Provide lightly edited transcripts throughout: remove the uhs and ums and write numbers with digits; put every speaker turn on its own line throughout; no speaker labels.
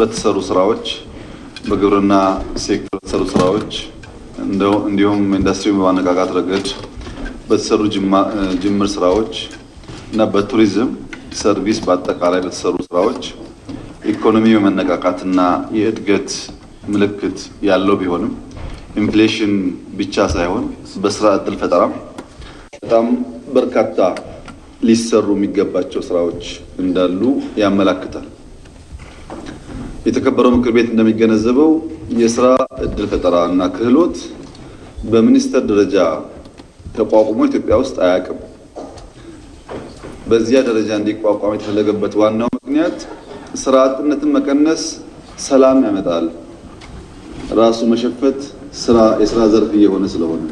በተሰሩ ስራዎች በግብርና ሴክተር በተሰሩ ስራዎች እንዲሁም ኢንዱስትሪውን በማነቃቃት ረገድ በተሰሩ ጅምር ስራዎች እና በቱሪዝም ሰርቪስ በአጠቃላይ በተሰሩ ስራዎች ኢኮኖሚው መነቃቃትና የእድገት ምልክት ያለው ቢሆንም ኢንፍሌሽን ብቻ ሳይሆን በስራ እድል ፈጠራ በጣም በርካታ ሊሰሩ የሚገባቸው ስራዎች እንዳሉ ያመለክታል። የተከበረው ምክር ቤት እንደሚገነዘበው የስራ እድል ፈጠራ እና ክህሎት በሚኒስቴር ደረጃ ተቋቁሞ ኢትዮጵያ ውስጥ አያውቅም። በዚያ ደረጃ እንዲቋቋም የተፈለገበት ዋናው ምክንያት ስራ አጥነትን መቀነስ ሰላም ያመጣል፣ ራሱ መሸፈት የስራ ዘርፍ እየሆነ ስለሆነ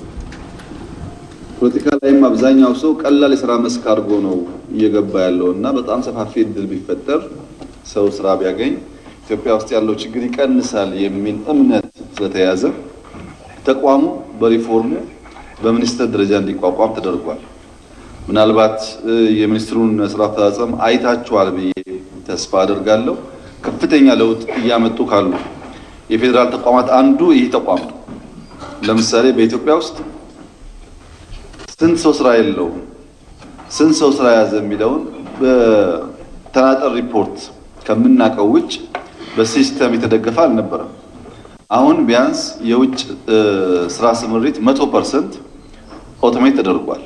ፖለቲካ ላይም አብዛኛው ሰው ቀላል የስራ መስክ አድርጎ ነው እየገባ ያለው እና በጣም ሰፋፊ እድል ቢፈጠር ሰው ስራ ቢያገኝ ኢትዮጵያ ውስጥ ያለው ችግር ይቀንሳል የሚል እምነት ስለተያዘ ተቋሙ በሪፎርሙ በሚኒስቴር ደረጃ እንዲቋቋም ተደርጓል። ምናልባት የሚኒስትሩን ስራ አፈጻጸም አይታችኋል ብዬ ተስፋ አደርጋለሁ። ከፍተኛ ለውጥ እያመጡ ካሉ የፌዴራል ተቋማት አንዱ ይህ ተቋም ነው። ለምሳሌ በኢትዮጵያ ውስጥ ስንት ሰው ስራ የለውም፣ ስንት ሰው ስራ ያዘ የሚለውን በተናጠል ሪፖርት ከምናውቀው ውጭ በሲስተም የተደገፈ አልነበረም። አሁን ቢያንስ የውጭ ስራ ስምሪት 100% ኦቶሜት ተደርጓል።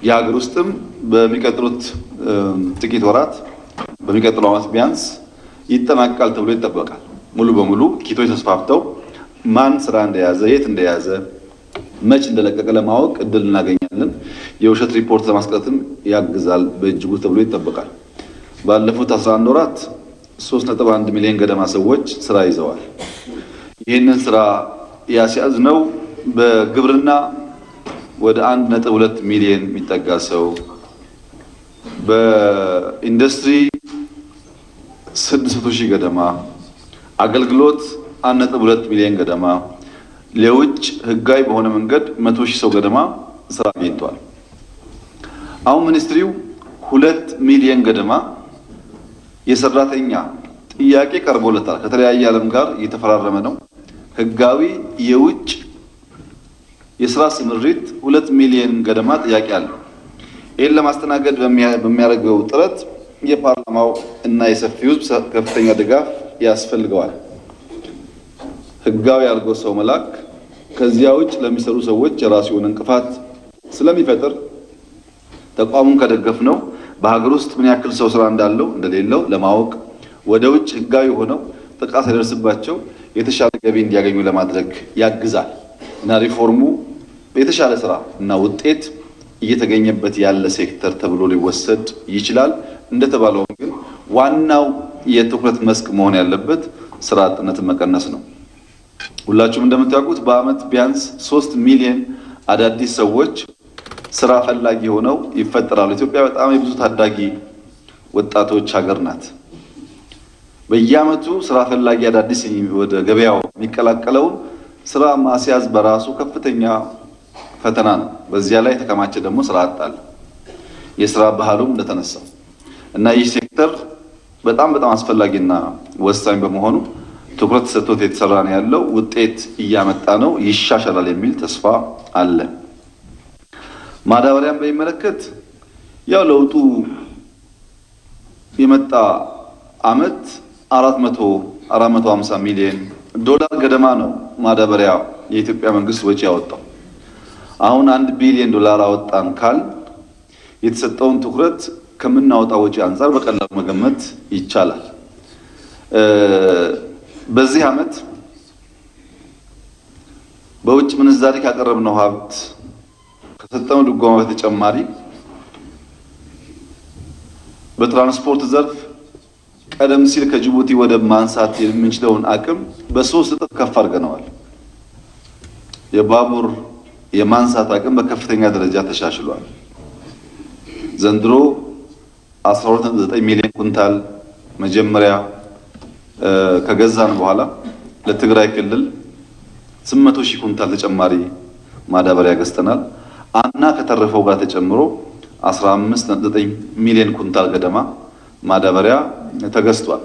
የሀገር ውስጥም በሚቀጥሉት ጥቂት ወራት በሚቀጥለው ዓመት ቢያንስ ይጠናቀቃል ተብሎ ይጠበቃል። ሙሉ በሙሉ ኪቶች ተስፋፍተው ማን ስራ እንደያዘ የት እንደያዘ መች እንደለቀቀ ለማወቅ እድል እናገኛለን። የውሸት ሪፖርት ለማስቀረትም ያግዛል በእጅጉ ተብሎ ይጠበቃል። ባለፉት 11 ወራት 3.1 ሚሊዮን ገደማ ሰዎች ስራ ይዘዋል። ይህንን ስራ ያስያዝነው በግብርና ወደ 1.2 ሚሊዮን የሚጠጋ ሰው፣ በኢንዱስትሪ 600 ሺህ ገደማ፣ አገልግሎት 1.2 ሚሊዮን ገደማ፣ ለውጭ ህጋዊ በሆነ መንገድ 100 ሺህ ሰው ገደማ ስራ አግኝቷል። አሁን ሚኒስትሪው 2 ሚሊዮን ገደማ የሰራተኛ ጥያቄ ቀርቦለታል። ከተለያየ ዓለም ጋር እየተፈራረመ ነው። ህጋዊ የውጭ የስራ ስምሪት 2 ሚሊዮን ገደማ ጥያቄ አለው። ይህን ለማስተናገድ በሚያደርገው ጥረት የፓርላማው እና የሰፊው ህዝብ ከፍተኛ ድጋፍ ያስፈልገዋል። ህጋዊ ያልገው ሰው መላክ ከዚያ ውጭ ለሚሰሩ ሰዎች የራሱ የሆነ እንቅፋት ስለሚፈጥር ተቋሙን ከደገፍነው በሀገር ውስጥ ምን ያክል ሰው ስራ እንዳለው እንደሌለው ለማወቅ ወደ ውጭ ህጋዊ ሆነው ጥቃት ሳይደርስባቸው የተሻለ ገቢ እንዲያገኙ ለማድረግ ያግዛል እና ሪፎርሙ የተሻለ ስራ እና ውጤት እየተገኘበት ያለ ሴክተር ተብሎ ሊወሰድ ይችላል። እንደተባለው ግን ዋናው የትኩረት መስክ መሆን ያለበት ስራ አጥነትን መቀነስ ነው። ሁላችሁም እንደምታውቁት በአመት ቢያንስ 3 ሚሊዮን አዳዲስ ሰዎች ስራ ፈላጊ ሆነው ይፈጠራሉ። ኢትዮጵያ በጣም የብዙ ታዳጊ ወጣቶች ሀገር ናት። በየአመቱ ስራ ፈላጊ አዳዲስ ወደ ገበያው የሚቀላቀለውን ስራ ማስያዝ በራሱ ከፍተኛ ፈተና ነው። በዚያ ላይ የተከማቸ ደግሞ ስራ አጣል የስራ ባህሉም እንደተነሳው እና ይህ ሴክተር በጣም አስፈላጊና ወሳኝ በመሆኑ ትኩረት ሰጥቶት የተሰራ ነው ያለው። ውጤት እያመጣ ነው፣ ይሻሻላል የሚል ተስፋ አለ። ማዳበሪያን በሚመለከት ያው ለውጡ የመጣ አመት 450 ሚሊዮን ዶላር ገደማ ነው ማዳበሪያ የኢትዮጵያ መንግስት ወጪ ያወጣው። አሁን 1 ቢሊዮን ዶላር አወጣን ካል የተሰጠውን ትኩረት ከምናወጣው ወጪ አንፃር በቀላሉ መገመት ይቻላል። በዚህ አመት በውጭ ምንዛሪ ካቀረብነው ሀብት ከሰጠነው ድጎማ በተጨማሪ በትራንስፖርት ዘርፍ ቀደም ሲል ከጅቡቲ ወደብ ማንሳት የምንችለውን አቅም በ3 እጥፍ ከፍ አድርገነዋል። የባቡር የማንሳት አቅም በከፍተኛ ደረጃ ተሻሽሏል። ዘንድሮ 12.9 ሚሊዮን ኩንታል መጀመሪያ ከገዛን በኋላ ለትግራይ ክልል 800 ሺህ ኩንታል ተጨማሪ ማዳበሪያ ገዝተናል። አና ከተረፈው ጋር ተጨምሮ 15.9 ሚሊዮን ኩንታል ገደማ ማዳበሪያ ተገዝቷል።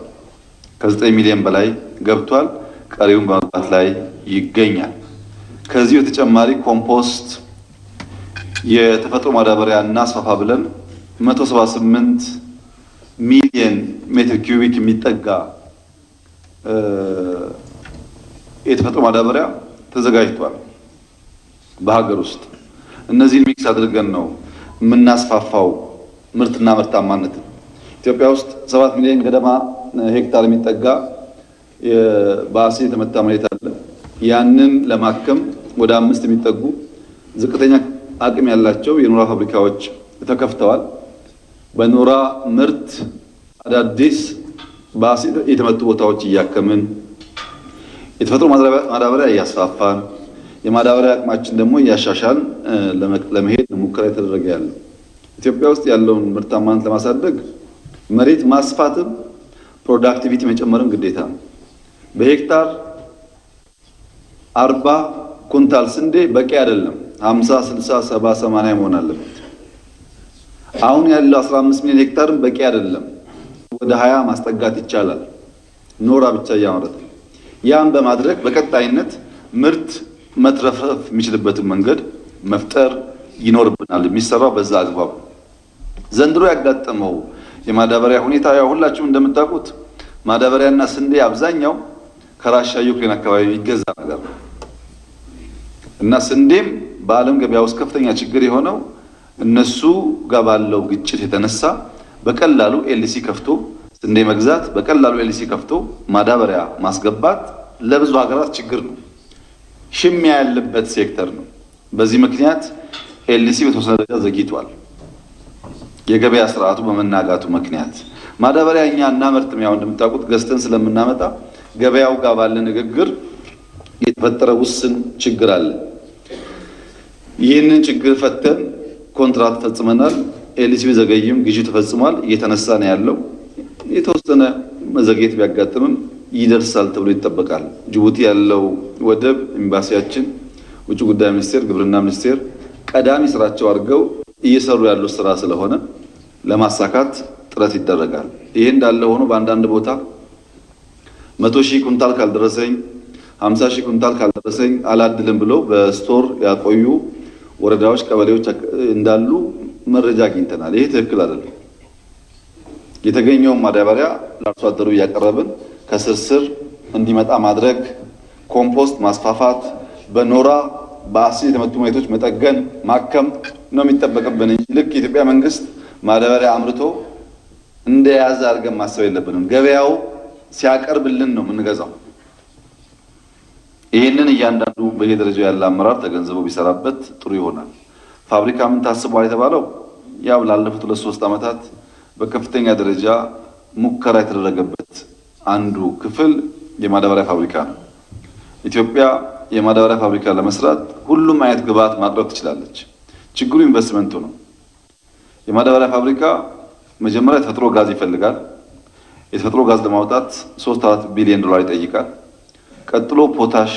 ከ9 ሚሊዮን በላይ ገብቷል። ቀሪውን በመግባት ላይ ይገኛል። ከዚህ በተጨማሪ ኮምፖስት የተፈጥሮ ማዳበሪያ እናስፋፋ ብለን 178 ሚሊዮን ሜትር ኪዩቢክ የሚጠጋ የተፈጥሮ ማዳበሪያ ተዘጋጅቷል በሀገር ውስጥ። እነዚህን ሚክስ አድርገን ነው የምናስፋፋው ምርትና ምርታማነት። ኢትዮጵያ ውስጥ 7 ሚሊዮን ገደማ ሄክታር የሚጠጋ በአሲድ የተመታ መሬት አለ። ያንን ለማከም ወደ 5 የሚጠጉ ዝቅተኛ አቅም ያላቸው የኖራ ፋብሪካዎች ተከፍተዋል። በኖራ ምርት አዳዲስ በአሲድ የተመቱ ቦታዎች እያከምን የተፈጥሮ ማዳበሪያ እያስፋፋን የማዳበሪያ አቅማችን ደግሞ እያሻሻልን ለመሄድ ሙከራ የተደረገ ያለው። ኢትዮጵያ ውስጥ ያለውን ምርታማነት ለማሳደግ መሬት ማስፋትም ፕሮዳክቲቪቲ መጨመርም ግዴታ ነው። በሄክታር 40 ኩንታል ስንዴ በቂ አይደለም። 50፣ 60፣ 70፣ 80 መሆን አለበት። አሁን ያለው 15 ሚሊዮን ሄክታርም በቂ አይደለም። ወደ 20 ማስጠጋት ይቻላል ኖራ ብቻ እያመረተ። ያን በማድረግ በቀጣይነት ምርት መትረፍረፍ የሚችልበትን መንገድ መፍጠር ይኖርብናል። የሚሰራው በዛ አግባብ። ዘንድሮ ያጋጠመው የማዳበሪያ ሁኔታ ያው ሁላችሁም እንደምታውቁት ማዳበሪያና ስንዴ አብዛኛው ከራሻ ዩክሬን አካባቢ የሚገዛ ነገር ነው እና ስንዴም በዓለም ገበያ ውስጥ ከፍተኛ ችግር የሆነው እነሱ ጋር ባለው ግጭት የተነሳ በቀላሉ ኤልሲ ከፍቶ ስንዴ መግዛት፣ በቀላሉ ኤልሲ ከፍቶ ማዳበሪያ ማስገባት ለብዙ ሀገራት ችግር ነው። ሽሚያ ያለበት ሴክተር ነው። በዚህ ምክንያት ኤልሲ በተወሰነ ደረጃ ዘግይቷል። የገበያ ስርዓቱ በመናጋቱ ምክንያት ማዳበሪያ እኛ እናመርትም። ያው እንደምታውቁት ገዝተን ስለምናመጣ ገበያው ጋር ባለ ንግግር የተፈጠረ ውስን ችግር አለ። ይህንን ችግር ፈተን ኮንትራት ፈጽመናል። ኤልሲ ዘገይም ግዢ ተፈጽሟል። እየተነሳ ነው ያለው። የተወሰነ መዘግየት ቢያጋጥምም ይደርሳል ተብሎ ይጠበቃል። ጅቡቲ ያለው ወደብ ኤምባሲያችን፣ ውጭ ጉዳይ ሚኒስቴር፣ ግብርና ሚኒስቴር ቀዳሚ ስራቸው አድርገው እየሰሩ ያለው ስራ ስለሆነ ለማሳካት ጥረት ይደረጋል። ይሄ እንዳለ ሆኖ በአንዳንድ ቦታ 100,000 ኩንታል ካልደረሰኝ 50,000 ኩንታል ካልደረሰኝ አላድልም ብለው በስቶር ያቆዩ ወረዳዎች፣ ቀበሌዎች እንዳሉ መረጃ አግኝተናል። ይሄ ትክክል አይደለም። የተገኘውን ማዳበሪያ ለአርሶ አደሩ እያቀረብን ከስርስር እንዲመጣ ማድረግ፣ ኮምፖስት ማስፋፋት፣ በኖራ በአሲድ የተመቱ መሬቶች መጠገን፣ ማከም ነው የሚጠበቅብን እንጂ ልክ የኢትዮጵያ መንግስት ማዳበሪያ አምርቶ እንደያዘ አድርገን ማሰብ የለብንም። ገበያው ሲያቀርብልን ነው የምንገዛው። ይህንን እያንዳንዱ በየደረጃው ያለ አመራር ተገንዝበው ቢሰራበት ጥሩ ይሆናል። ፋብሪካ ምን ታስቧል የተባለው ያው ላለፉት 2-3 ዓመታት በከፍተኛ ደረጃ ሙከራ የተደረገበት አንዱ ክፍል የማዳበሪያ ፋብሪካ ነው። ኢትዮጵያ የማዳበሪያ ፋብሪካ ለመስራት ሁሉም አይነት ግብዓት ማቅረብ ትችላለች። ችግሩ ኢንቨስትመንቱ ነው። የማዳበሪያ ፋብሪካ መጀመሪያ የተፈጥሮ ጋዝ ይፈልጋል። የተፈጥሮ ጋዝ ለማውጣት 3-4 ቢሊዮን ዶላር ይጠይቃል። ቀጥሎ ፖታሽ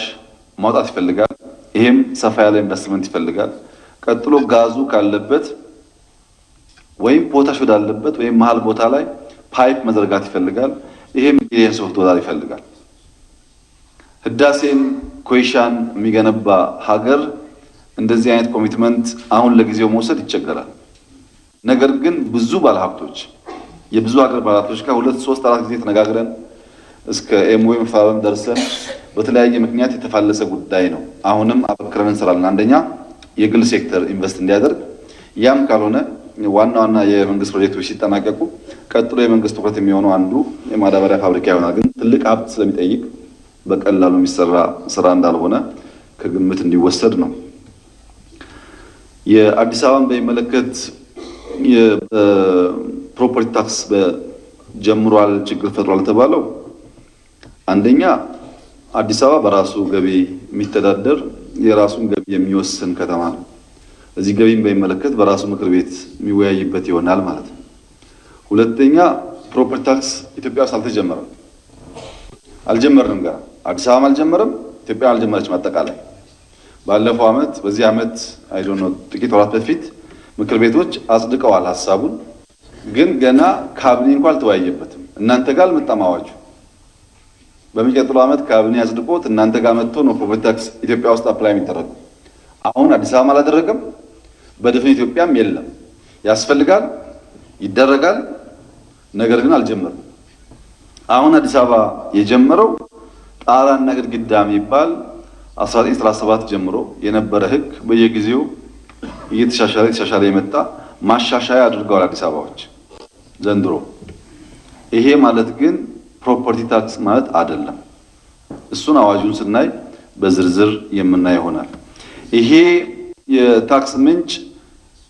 ማውጣት ይፈልጋል። ይሄም ሰፋ ያለ ኢንቨስትመንት ይፈልጋል። ቀጥሎ ጋዙ ካለበት ወይም ፖታሽ ወዳለበት ወይም መሃል ቦታ ላይ ፓይፕ መዘርጋት ይፈልጋል። ይሄም ሚሊዮንስ ኦፍ ዶላር ይፈልጋል። ህዳሴን ኮይሻን የሚገነባ ሀገር እንደዚህ አይነት ኮሚትመንት አሁን ለጊዜው መውሰድ ይቸገራል። ነገር ግን ብዙ ባለሀብቶች የብዙ ሀገር ባለሀብቶች ጋር 2-3-4 ጊዜ ተነጋግረን እስከ ኤምኦዩ መፈራረም ደርሰን በተለያየ ምክንያት የተፋለሰ ጉዳይ ነው። አሁንም አበክረን እንሰራለን። አንደኛ የግል ሴክተር ኢንቨስት እንዲያደርግ፣ ያም ካልሆነ ዋና ዋና የመንግስት ፕሮጀክቶች ሲጠናቀቁ ቀጥሎ የመንግስት ትኩረት የሚሆነው አንዱ የማዳበሪያ ፋብሪካ ይሆናል። ግን ትልቅ ሀብት ስለሚጠይቅ በቀላሉ የሚሰራ ስራ እንዳልሆነ ከግምት እንዲወሰድ ነው። የአዲስ አበባን በሚመለከት የፕሮፐርቲ ታክስ ጀምሯል፣ ችግር ፈጥሯል የተባለው አንደኛ አዲስ አበባ በራሱ ገቢ የሚተዳደር የራሱን ገቢ የሚወስን ከተማ ነው። እዚህ ገቢን በሚመለከት በራሱ ምክር ቤት የሚወያይበት ይሆናል ማለት ነው። ሁለተኛ ፕሮፐርቲ ታክስ ኢትዮጵያ ውስጥ አልጀመርንም ጋር አዲስ አበባም አልጀመረም፣ ኢትዮጵያ አልጀመረችም። አጠቃላይ ባለፈው አመት በዚህ አመት ጥቂት ወራት በፊት ምክር ቤቶች አጽድቀዋል ሐሳቡን። ግን ገና ካቢኔ እንኳን አልተወያየበትም። እናንተ ጋር አልመጣም አዋጁ። በሚቀጥለው ዓመት ካቢኔ አጽድቆት እናንተ ጋር መጥቶ ነው ፕሮፐርቲ ታክስ ኢትዮጵያ ውስጥ አፕላይ የሚደረገው። አሁን አዲስ አበባ አላደረገም፣ በድፍን ኢትዮጵያም የለም። ያስፈልጋል፣ ይደረጋል፣ ነገር ግን አልጀመረም። አሁን አዲስ አበባ የጀመረው ጣራና ግድግዳ የሚባል 1937 ጀምሮ የነበረ ህግ በየጊዜው እየተሻሻለ የመጣ ማሻሻያ አድርገዋል አዲስ አበባዎች ዘንድሮ። ይሄ ማለት ግን ፕሮፐርቲ ታክስ ማለት አይደለም። እሱን አዋጁን ስናይ በዝርዝር የምናይ ይሆናል። ይሄ የታክስ ምንጭ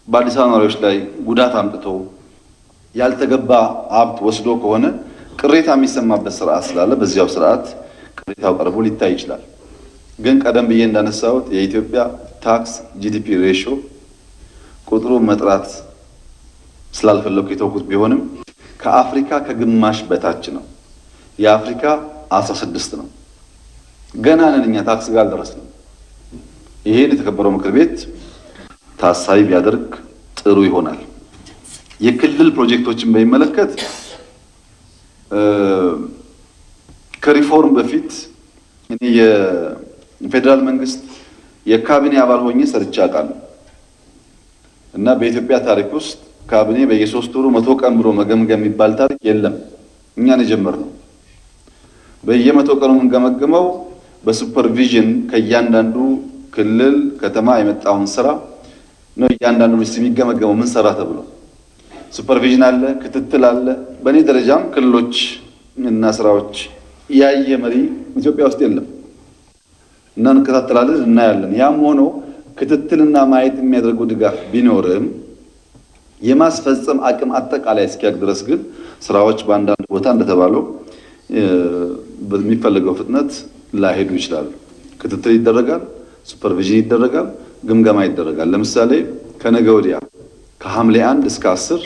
በአዲስ አበባ ነዋሪዎች ላይ ጉዳት አምጥቶ ያልተገባ ሀብት ወስዶ ከሆነ ቅሬታ የሚሰማበት ስርዓት ስላለ በዚያው ስርዓት ቅሬታው ቀርቦ ሊታይ ይችላል። ግን ቀደም ብዬ እንዳነሳሁት የኢትዮጵያ ታክስ ጂዲፒ ሬሾ ቁጥሩ መጥራት ስላልፈለኩ የተውኩት ቢሆንም ከአፍሪካ ከግማሽ በታች ነው። የአፍሪካ 16 ነው። ገና ነን እኛ ታክስ ጋር አልደረስንም። ይሄን የተከበረው ምክር ቤት ታሳቢ ቢያደርግ ጥሩ ይሆናል። የክልል ፕሮጀክቶችን በሚመለከት ከሪፎርም በፊት እኔ የፌዴራል መንግስት የካቢኔ አባል ሆኜ ሰርቼ አውቃለሁ እና በኢትዮጵያ ታሪክ ውስጥ ካቢኔ በየ3 ወሩ 100 ቀን ብሎ መገምገም የሚባል ታሪክ የለም። እኛን የጀመርነው በየ100 ቀኑ የምንገመግመው በሱፐርቪዥን ከእያንዳንዱ ክልል ከተማ የመጣውን ስራ ነው። እያንዳንዱ ሚኒስትር የሚገመገመው ምን ሰራ ተብሎ ሱፐርቪዥን አለ፣ ክትትል አለ። በእኔ ደረጃም ክልሎች እና ስራዎች ያየ መሪ ኢትዮጵያ ውስጥ የለም እና እንከታተላለን፣ እናያለን። ያም ሆኖ ክትትልና ማየት የሚያደርገው ድጋፍ ቢኖርም የማስፈጸም አቅም አጠቃላይ እስኪያቅ ድረስ ግን ስራዎች በአንዳንድ ቦታ እንደተባለው በሚፈልገው ፍጥነት ላይሄዱ ይችላሉ። ክትትል ይደረጋል፣ ሱፐርቪዥን ይደረጋል፣ ግምገማ ይደረጋል። ለምሳሌ ከነገ ወዲያ ከሐምሌ 1 እስከ 10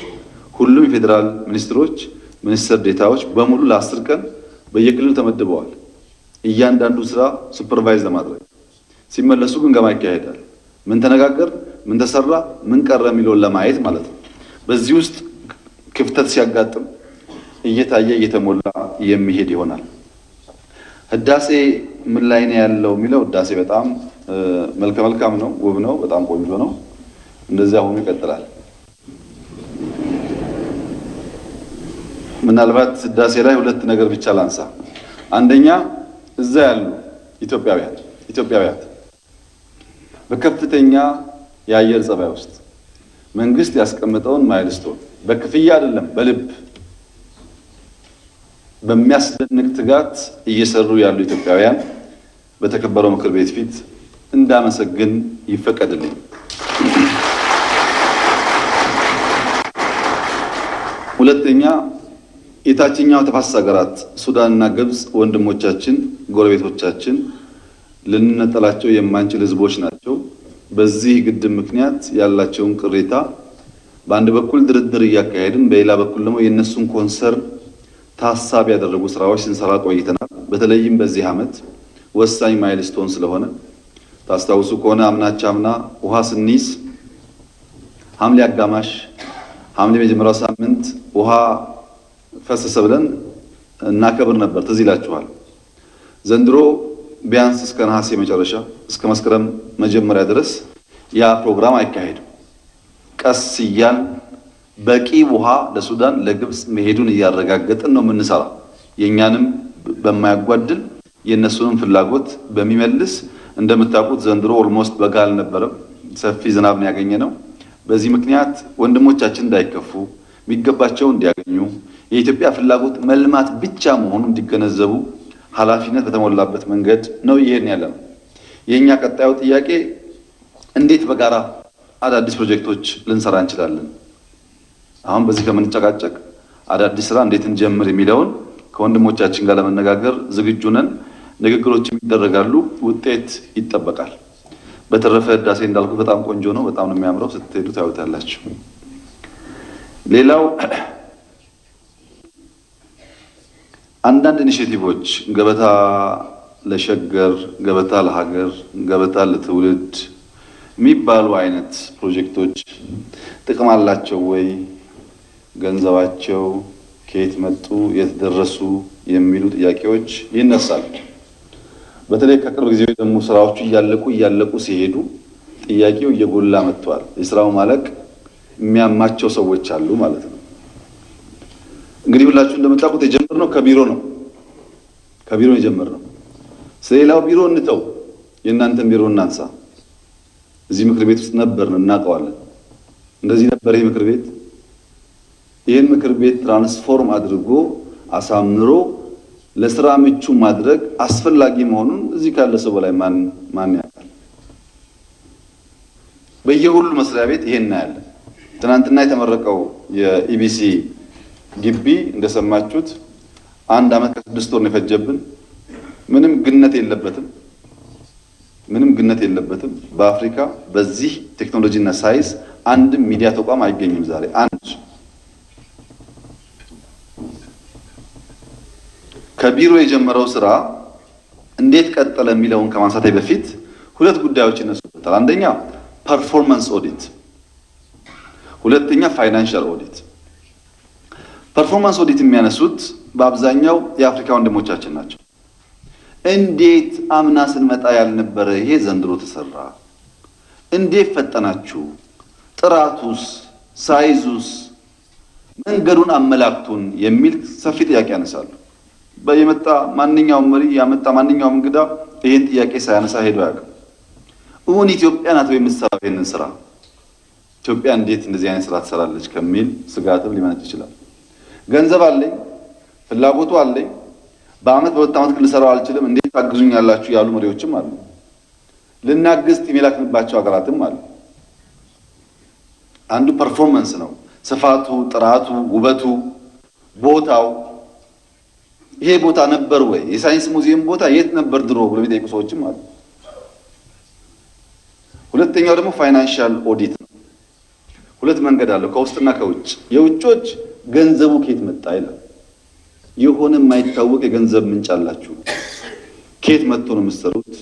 ሁሉም የፌዴራል ሚኒስትሮች፣ ሚኒስትር ዴታዎች በሙሉ ለ10 ቀን በየክልሉ ተመድበዋል። እያንዳንዱ ስራ ሱፐርቫይዝ ለማድረግ ሲመለሱ ግምገማ ይካሄዳል። ምን ተነጋገር፣ ምን ተሰራ፣ ምን ቀረ የሚለውን ለማየት ማለት ነው። በዚህ ውስጥ ክፍተት ሲያጋጥም እየታየ እየተሞላ የሚሄድ ይሆናል። ህዳሴ ምን ላይ ነው ያለው የሚለው ህዳሴ በጣም መልካም ነው፣ ውብ ነው፣ በጣም ቆንጆ ነው። እንደዚያ ሆኖ ይቀጥላል። ምናልባት ህዳሴ ላይ 2 ነገር ብቻ ላንሳ። አንደኛ እዛ ያሉ ኢትዮጵያውያን በከፍተኛ የአየር ጸባይ ውስጥ መንግስት ያስቀመጠውን ማይልስቶን በክፍያ አይደለም በልብ በሚያስደንቅ ትጋት እየሰሩ ያሉ ኢትዮጵያውያን በተከበረው ምክር ቤት ፊት እንዳመሰግን ይፈቀድልኝ። ሁለተኛ የታችኛው ተፋሰስ ሀገራት ሱዳንና ግብጽ ወንድሞቻችን፣ ጎረቤቶቻችን ልንነጠላቸው የማንችል ህዝቦች ናቸው። በዚህ ግድብ ምክንያት ያላቸውን ቅሬታ በአንድ በኩል ድርድር እያካሄድን በሌላ በኩል ደግሞ የእነሱን ኮንሰርን ታሳቢ ያደረጉ ስራዎች ስንሰራ ቆይተናል። በተለይም በዚህ ዓመት ወሳኝ ማይልስቶን ስለሆነ ታስታውሱ ከሆነ አምና ውሃ ስንይዝ ሐምሌ አጋማሽ ሐምሌ መጀመሪያው ሳምንት ውሃ ፈሰሰ ብለን እናከብር ነበር፣ ትዝ ይላችኋል። ዘንድሮ ቢያንስ እስከ ነሐሴ መጨረሻ እስከ መስከረም መጀመሪያ ድረስ ያ ፕሮግራም አይካሄድም። ቀስ እያል በቂ ውሃ ለሱዳን ለግብጽ መሄዱን እያረጋገጥን ነው የምንሰራ። የኛንም በማያጓድል የነሱንም ፍላጎት በሚመልስ እንደምታውቁት ዘንድሮ ኦልሞስት በጋ አልነበረም፣ ሰፊ ዝናብ ነው ያገኘነው። በዚህ ምክንያት ወንድሞቻችን እንዳይከፉ የሚገባቸው እንዲያገኙ የኢትዮጵያ ፍላጎት መልማት ብቻ መሆኑን እንዲገነዘቡ ኃላፊነት በተሞላበት መንገድ ነው ይሄን ያለነው። የኛ ቀጣዩ ጥያቄ እንዴት በጋራ አዳዲስ ፕሮጀክቶች ልንሰራ እንችላለን? አሁን በዚህ ከምንጨቃጨቅ አዳዲስ ስራ እንዴት እንጀምር የሚለውን ከወንድሞቻችን ጋር ለመነጋገር ዝግጁ ነን። ንግግሮችም ይደረጋሉ፣ ውጤት ይጠበቃል። በተረፈ ህዳሴ እንዳልኩት በጣም ቆንጆ ነው፣ በጣም ነው የሚያምረው። ስትሄዱ ታዩታላችሁ። ሌላው አንዳንድ ኢኒሼቲቮች ገበታ ለሸገር፣ ገበታ ለሀገር፣ ገበታ ለትውልድ የሚባሉ አይነት ፕሮጀክቶች ጥቅም አላቸው ወይ? ገንዘባቸው ከየት መጡ? የት ደረሱ? የሚሉ ጥያቄዎች ይነሳሉ። በተለይ ከቅርብ ጊዜ ደግሞ ስራዎቹ እያለቁ ሲሄዱ ጥያቄው እየጎላ መጥቷል። የስራው ማለቅ የሚያማቸው ሰዎች አሉ ማለት ነው። እንግዲህ ሁላችሁ እንደምታውቁት የጀመርነው ከቢሮ የጀመርነው። ስለሌላው ቢሮ እንተው፣ የእናንተን ቢሮ እናንሳ። እዚህ ምክር ቤት ውስጥ ነበርን፣ እናውቀዋለን። እንደዚህ ነበር ይህ ምክር ቤት። ይህን ምክር ቤት ትራንስፎርም አድርጎ አሳምሮ ለስራ ምቹ ማድረግ አስፈላጊ መሆኑን እዚህ ካለ ሰው በላይ ማን ያውቃል? በየሁሉ መስሪያ ቤት ይሄን እናያለን። ትናንትና የተመረቀው የኢቢሲ ግቢ እንደሰማችሁት 1 ዓመት ከ6 ወር ነው የፈጀብን። ምንም ግነት የለበትም። በአፍሪካ በዚህ ቴክኖሎጂና ሳይንስ አንድም ሚዲያ ተቋም አይገኝም ዛሬ አንድ። ከቢሮ የጀመረው ስራ እንዴት ቀጠለ የሚለውን ከማንሳቴ በፊት 2 ጉዳዮች ይነሱበታል። አንደኛ ፐርፎርማንስ ኦዲት፣ ሁለተኛ ፋይናንሻል ኦዲት። ፐርፎርማንስ ኦዲት የሚያነሱት በአብዛኛው የአፍሪካ ወንድሞቻችን ናቸው። እንዴት አምና ስንመጣ ያልነበረ ይሄ ዘንድሮ ተሰራ? እንዴት ፈጠናችሁ? ጥራቱስ፣ ሳይዙስ፣ መንገዱን አመላክቱን የሚል ሰፊ ጥያቄ ያነሳሉ። በየመጣ ማንኛውም መሪ ያመጣ ማንኛውም እንግዳ ይሄን ጥያቄ ሳያነሳ ሄዶ ያውቃል። እውን ኢትዮጵያ ናት የምትሰራው ይሄንን ስራ? ኢትዮጵያ እንዴት እንደዚህ አይነት ስራ ትሰራለች ከሚል ስጋትም ሊመነጭ ይችላል። ገንዘብ አለኝ፣ ፍላጎቱ አለኝ፣ በአመት በ2 ዓመት ልሰራው አልችልም፣ እንዴት ታግዙኛላችሁ ያሉ መሪዎችም አሉ። ልናግዝ ቲም የላክንባቸው ሀገራትም አሉ። አንዱ ፐርፎርማንስ ነው። ስፋቱ፣ ጥራቱ፣ ውበቱ፣ ቦታው። ይሄ ቦታ ነበር ወይ? የሳይንስ ሙዚየም ቦታ የት ነበር ድሮ ብሎ የሚጠይቁ ሰዎችም አሉ። ሁለተኛው ደግሞ ፋይናንሻል ኦዲት ነው። 2 መንገድ አለው፣ ከውስጥና ከውጭ። የውጮች ገንዘቡ ከየት መጣ ይላል። የሆነ የማይታወቅ የገንዘብ ምንጭ አላችሁ፣ ከየት መጥቶ ነው የምትሰሩት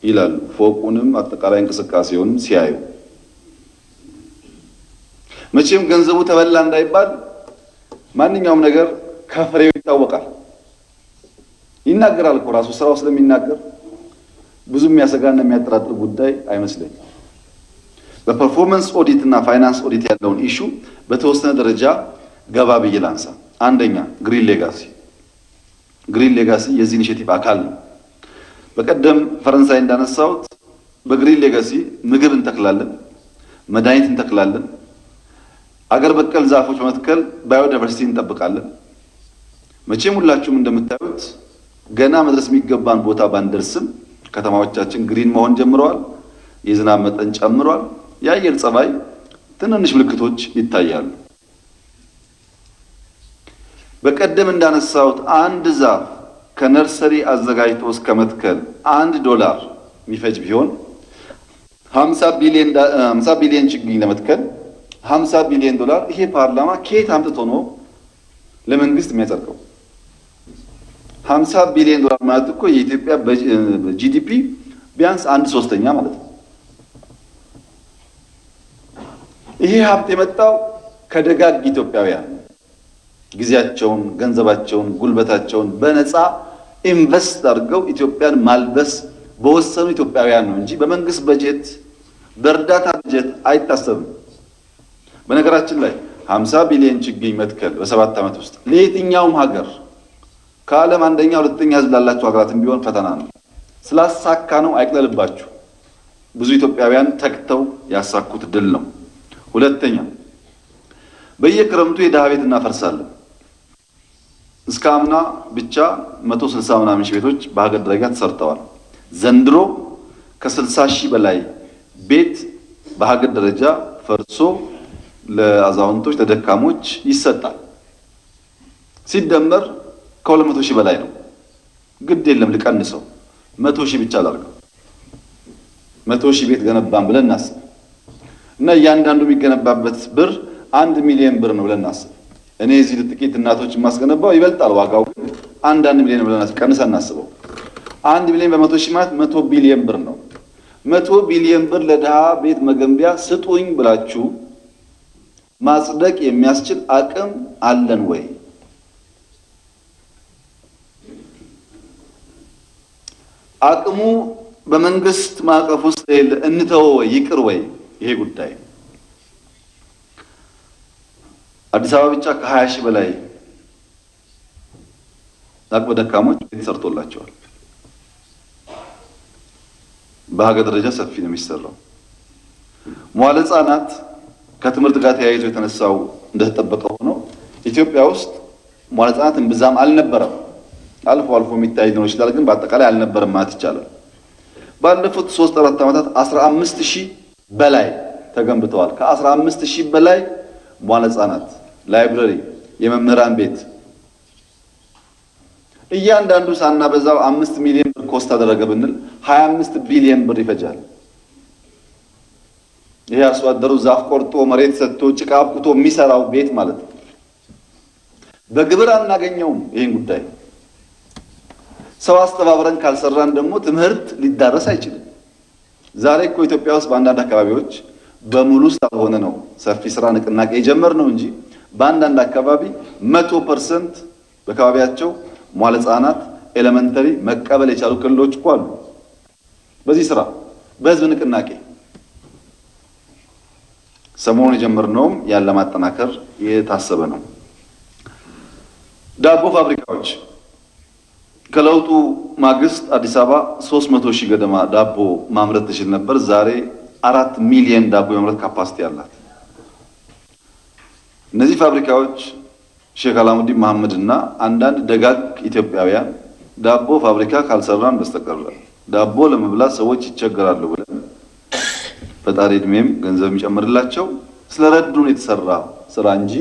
ይላሉ። ፎቁንም አጠቃላይ እንቅስቃሴውንም ሲያዩ መቼም ገንዘቡ ተበላ እንዳይባል ማንኛውም ነገር ከፍሬው ይታወቃል። ይናገራል እኮ ራሱ ስራው ስለሚናገር ብዙ የሚያሰጋና የሚያጠራጥር ጉዳይ አይመስለኝም። በፐርፎርማንስ ኦዲት እና ፋይናንስ ኦዲት ያለውን ኢሹ በተወሰነ ደረጃ ገባ ብዬ ላንሳ። አንደኛ ግሪን ሌጋሲ የዚህ ኢኒሼቲቭ አካል ነው። በቀደም ፈረንሳይ እንዳነሳሁት በግሪን ሌጋሲ ምግብ እንተክላለን፣ መድኃኒት እንተክላለን፣ አገር በቀል ዛፎች በመትከል ባዮዳይቨርሲቲ እንጠብቃለን። መቼም ሁላችሁም እንደምታዩት ገና መድረስ የሚገባን ቦታ ባንደርስም ከተማዎቻችን ግሪን መሆን ጀምረዋል። የዝናብ መጠን ጨምሯል። የአየር ጸባይ ትንንሽ ምልክቶች ይታያሉ። በቀደም እንዳነሳሁት አንድ ዛፍ ከነርሰሪ አዘጋጅቶ እስከ መትከል $1 የሚፈጅ ቢሆን 50 ቢሊዮን ችግኝ ለመትከል $50 ቢሊዮን ይሄ ፓርላማ ከየት አምጥቶ ነው ለመንግስት የሚያጸድቀው? $50 ቢሊዮን ማለት እኮ የኢትዮጵያ ጂዲፒ ቢያንስ 1/3 ማለት ነው። ይሄ ሀብት የመጣው ከደጋግ ኢትዮጵያውያን ጊዜያቸውን፣ ገንዘባቸውን፣ ጉልበታቸውን በነፃ ኢንቨስት አድርገው ኢትዮጵያን ማልበስ በወሰኑ ኢትዮጵያውያን ነው እንጂ በመንግስት በጀት በእርዳታ በጀት አይታሰብም። በነገራችን ላይ 50 ቢሊዮን ችግኝ መትከል በ7 ዓመት ውስጥ ለየትኛውም ሀገር ከዓለም አንደኛ ሁለተኛ ህዝብ ላላቸው ሀገራትም ቢሆን ፈተና ነው። ስላሳካ ነው አይቅለልባችሁ። ብዙ ኢትዮጵያውያን ተግተው ያሳኩት ድል ነው። ሁለተኛ በየክረምቱ የድሃ ቤት እናፈርሳለን። እስከ አምና ብቻ 160 ምናምን ሺህ ቤቶች በሀገር ደረጃ ተሰርተዋል። ዘንድሮ ከ60 ሺህ በላይ ቤት በሀገር ደረጃ ፈርሶ ለአዛውንቶች ለደካሞች ይሰጣል። ሲደመር ከ200 ሺህ በላይ ነው። ግድ የለም ልቀንሰው፣ 100 ሺህ ብቻ ላድርገው። 100 ሺህ ቤት ገነባን ብለን እናስብ እና እያንዳንዱ የሚገነባበት ብር 1 ሚሊዮን ብር ነው ብለን እናስብ። እኔ እዚህ ጥቂት እናቶች የማስገነባው ይበልጣል ዋጋው፣ ግን 1 ሚሊዮን ብለን ቀንሰን እናስበው። 1 ሚሊዮን በ100 ሺህ ማለት 100 ቢሊዮን ብር ነው። 100 ቢሊዮን ብር ለድሃ ቤት መገንቢያ ስጡኝ ብላችሁ ማጽደቅ የሚያስችል አቅም አለን ወይ? አቅሙ በመንግስት ማዕቀፍ ውስጥ እንተወው ወይ ይቅር ወይ ይሄ ጉዳይ አዲስ አበባ ብቻ ከ20 ሺህ በላይ አቅመ ደካሞች ቤት ሰርቶላቸዋል። በሀገር ደረጃ ሰፊ ነው የሚሰራው። መዋለ ሕጻናት ከትምህርት ጋር ተያይዞ የተነሳው እንደተጠበቀ ሆኖ ኢትዮጵያ ውስጥ መዋለ ሕጻናት እምብዛም አልነበረም። አልፎ አልፎ የሚታይ ነው ይችላል፣ ግን በአጠቃላይ አልነበረም ማለት ይቻላል። ባለፉት 3-4 ዓመታት 15000 በላይ ተገንብተዋል። ከ15000 በላይ መዋለ ሕጻናት፣ ላይብረሪ፣ የመምህራን ቤት እያንዳንዱ ሳናበዛው 5 ሚሊዮን ብር ኮስት አደረገ ብንል 25 ቢሊዮን ብር ይፈጃል። ይሄ አርሶ አደሩ ዛፍ ቆርጦ መሬት ሰጥቶ ጭቃ አብኩቶ የሚሰራው ቤት ማለት ነው። በግብር አናገኘውም። ይሄን ጉዳይ ሰው አስተባብረን ካልሰራን ደግሞ ትምህርት ሊዳረስ አይችልም። ዛሬ እኮ ኢትዮጵያ ውስጥ በአንዳንድ አካባቢዎች በሙሉ ስላልሆነ ነው ሰፊ ስራ ንቅናቄ የጀመርነው እንጂ በአንዳንድ አካባቢ 100% በአካባቢያቸው መዋለ ሕጻናት ኤሌመንተሪ መቀበል የቻሉ ክልሎች እኮ አሉ። በዚህ ስራ በህዝብ ንቅናቄ ሰሞኑን የጀመርነውም ያለ ማጠናከር የታሰበ ነው። ዳቦ ፋብሪካዎች ከለውጡ ማግስት አዲስ አበባ 300,000 ገደማ ዳቦ ማምረት ትችል ነበር። ዛሬ 4 ሚሊዮን ዳቦ የማምረት ካፓሲቲ አላት። እነዚህ ፋብሪካዎች ሼክ አላሙዲን መሐመድ እና አንዳንድ ደጋግ ኢትዮጵያውያን ዳቦ ፋብሪካ ካልሰራን በስተቀር ዳቦ ለመብላት ሰዎች ይቸገራሉ ብለን ፈጣሪ እድሜም ገንዘብ የሚጨምርላቸው ስለረዱን የተሰራ ስራ እንጂ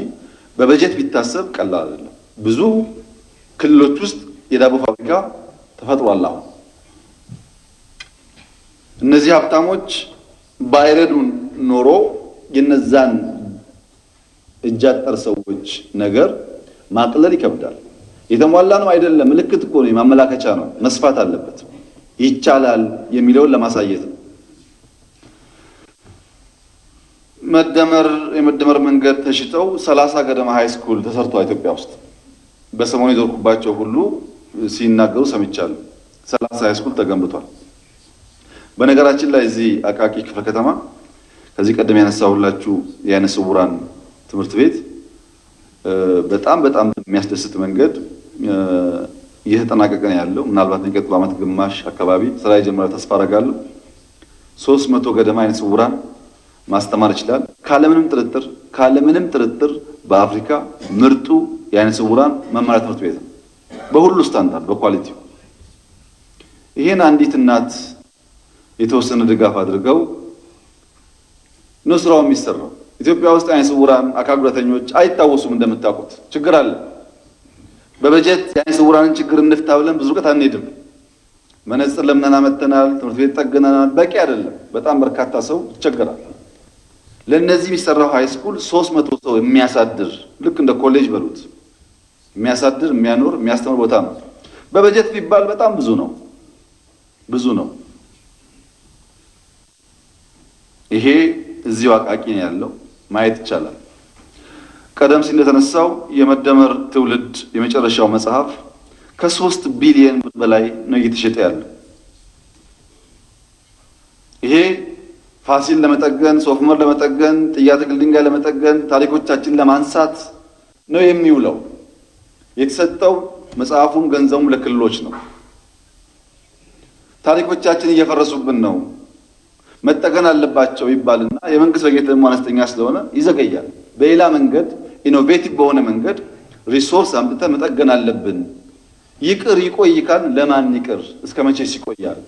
በበጀት ቢታሰብ ቀላል አይደለም። ብዙ ክልሎች ውስጥ የዳቦ ፋብሪካ ተፈጥሯል። አሁን እነዚህ ሀብታሞች ባይረዱን ኖሮ የነዛን እጅ አጠር ሰዎች ነገር ማቅለል ይከብዳል። የተሟላ ነው አይደለም፣ ምልክት እኮ ነው፣ ማመላከቻ ነው፣ መስፋት አለበት። ይቻላል የሚለውን ለማሳየት ነው። የመደመር መንገድ ተሽጠው 30 ገደማ ሃይ ስኩል ተሰርቷል ኢትዮጵያ ውስጥ። በሰሞኑ የዞርኩባቸው ሁሉ ሲናገሩ ሰምቻለሁ። 30 ሃይ ስኩል ተገንብቷል። በነገራችን ላይ እዚህ አቃቂ ክፍለ ከተማ ከዚህ ቀደም ያነሳሁላችሁ የዓይነ ስውራን ትምህርት ቤት በጣም የሚያስደስት መንገድ እየተጠናቀቀ ነው ያለው። ምናልባት የሚቀጥለው ዓመት ግማሽ አካባቢ ስራ የጀመረ ተስፋ አደርጋለሁ። 300 ገደማ ዓይነ ስውራን ማስተማር ይችላል። ካለምንም ጥርጥር በአፍሪካ ምርጡ የዓይነ ስውራን መማሪያ ትምህርት ቤት ነው፣ በሁሉ ስታንዳርድ በኳሊቲው። ይሄን አንዲት እናት የተወሰነ ድጋፍ አድርገው ነው ስራው የሚሰራው። ኢትዮጵያ ውስጥ ዓይነ ስውራን አካል ጉዳተኞች አይታወሱም። እንደምታውቁት ችግር አለ። በበጀት የዓይነ ስውራንን ችግር እንፍታ ብለን ብዙ ርቀት አንሄድም። መነጽር ለምነና መተናል፣ ትምህርት ቤት ጠግነናል፣ በቂ አይደለም። በጣም በርካታ ሰው ይቸገራል። ለነዚህ የሚሰራው ሃይ ስኩል 300 ሰው የሚያሳድር ልክ እንደ ኮሌጅ በሉት የሚያሳድር የሚያኖር የሚያስተምር ቦታ ነው። በበጀት ቢባል በጣም ብዙ ነው። ይሄ እዚሁ አቃቂ ነው ያለው፣ ማየት ይቻላል። ቀደም ሲል እንደተነሳው የመደመር ትውልድ የመጨረሻው መጽሐፍ ከ3 ቢሊዮን ብር በላይ ነው እየተሸጠ ያለው። ይሄ ፋሲል ለመጠገን፣ ሶፍ ዑመር ለመጠገን፣ ጥያ ትክል ድንጋይ ለመጠገን፣ ታሪኮቻችን ለማንሳት ነው የሚውለው። የተሰጠው መጽሐፉም ገንዘቡም ለክልሎች ነው። ታሪኮቻችን እየፈረሱብን ነው፣ መጠገን አለባቸው ይባልና የመንግስት በጀት ደግሞ አነስተኛ ስለሆነ ይዘገያል። በሌላ መንገድ ኢኖቬቲቭ በሆነ መንገድ ሪሶርስ አምጥተን መጠገን አለብን። ይቅር ይቆይ ካል ለማን ይቅር? እስከ መቼስ ይቆያል?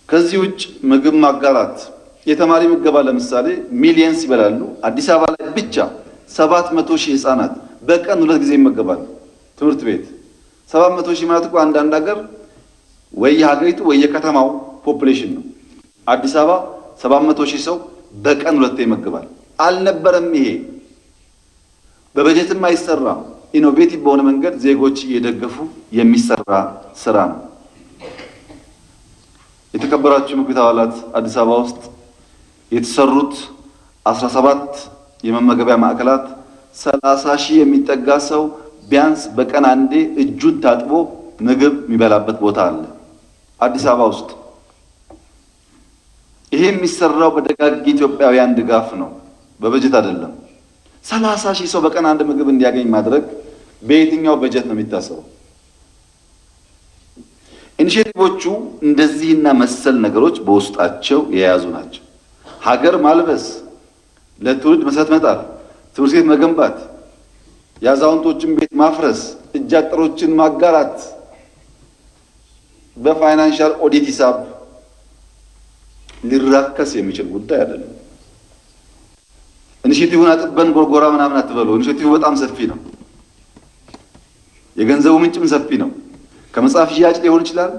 ከዚህ ውጭ ምግብ ማጋራት፣ የተማሪ ምገባ ለምሳሌ ሚሊየንስ ይበላሉ። አዲስ አበባ ላይ ብቻ 700,000 ህፃናት በቀን 2 ጊዜ ይመገባሉ። ትምህርት ቤት 700,000 ማለት እኮ አንዳንድ ሀገር ወይ የሀገሪቱ ወይ የከተማው ፖፑሌሽን ነው። አዲስ አበባ 700,000 ሰው በቀን 2 ይመገባል። አልነበረም። ይሄ በበጀትም አይሰራም። ኢኖቬቲቭ በሆነ መንገድ ዜጎች እየደገፉ የሚሰራ ስራ ነው። የተከበራችሁ ምክር ቤት አባላት፣ አዲስ አበባ ውስጥ የተሰሩት 17 የመመገቢያ ማዕከላት 30,000 የሚጠጋ ሰው ቢያንስ በቀን አንዴ እጁን ታጥቦ ምግብ የሚበላበት ቦታ አለ አዲስ አበባ ውስጥ። ይሄ የሚሰራው በደጋግ ኢትዮጵያውያን ድጋፍ ነው፣ በበጀት አይደለም። 30,000 ሰው በቀን አንድ ምግብ እንዲያገኝ ማድረግ በየትኛው በጀት ነው የሚታሰበው? ኢኒሼቲቮቹ እንደዚህና መሰል ነገሮች በውስጣቸው የያዙ ናቸው። ሀገር ማልበስ፣ ለትውልድ መሰረት መጣል፣ ትምህርት ቤት መገንባት፣ የአዛውንቶችን ቤት ማፍረስ፣ እጅ አጠሮችን ማጋራት በፋይናንሻል ኦዲት ሂሳብ ሊራከስ የሚችል ጉዳይ አይደለም። ኢኒሼቲቭን አጥበን ጎርጎራ ምናምን አትበሉ። ኢኒሼቲቭ በጣም ሰፊ ነው። የገንዘቡ ምንጭም ሰፊ ነው። ከመጽሐፍ ሽያጭ ሊሆን ይችላል፣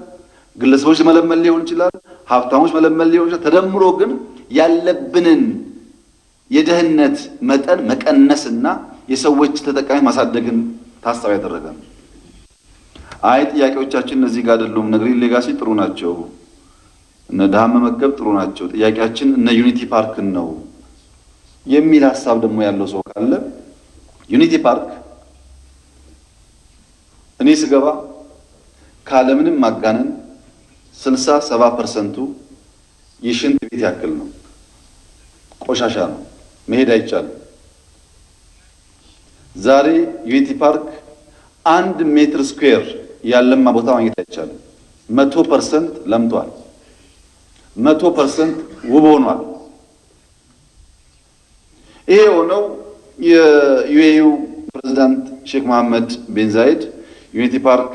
ግለሰቦች መለመል ሊሆን ይችላል፣ ሀብታሞች መለመል ሊሆን ይችላል። ተደምሮ ግን ያለብንን የደህንነት መጠን መቀነስና የሰዎች ተጠቃሚ ማሳደግን ታሳቢ ያደረገ ነው። አይ ጥያቄዎቻችን እነዚህ ጋር አይደሉም፣ እነ ግሪን ሌጋሲ ጥሩ ናቸው፣ እነ ድሃ መመገብ ጥሩ ናቸው፣ ጥያቄያችን እነ ዩኒቲ ፓርክን ነው የሚል ሀሳብ ደግሞ ያለው ሰው ካለ ዩኒቲ ፓርክ እኔ ስገባ ካለምንም ማጋነን 60-70% የሽንት ቤት ያክል ነው፣ ቆሻሻ ነው፣ መሄድ አይቻልም። ዛሬ ዩኒቲ ፓርክ 1 ሜትር ስኩዌር ያለማ ቦታ ማግኘት አይቻልም። 100% ለምቷል፣ 100% ውብ ሆኗል። ይሄ የሆነው የዩኤዩ ፕሬዝዳንት ሼክ መሐመድ ቢን ዛይድ ዩኒቲ ፓርክ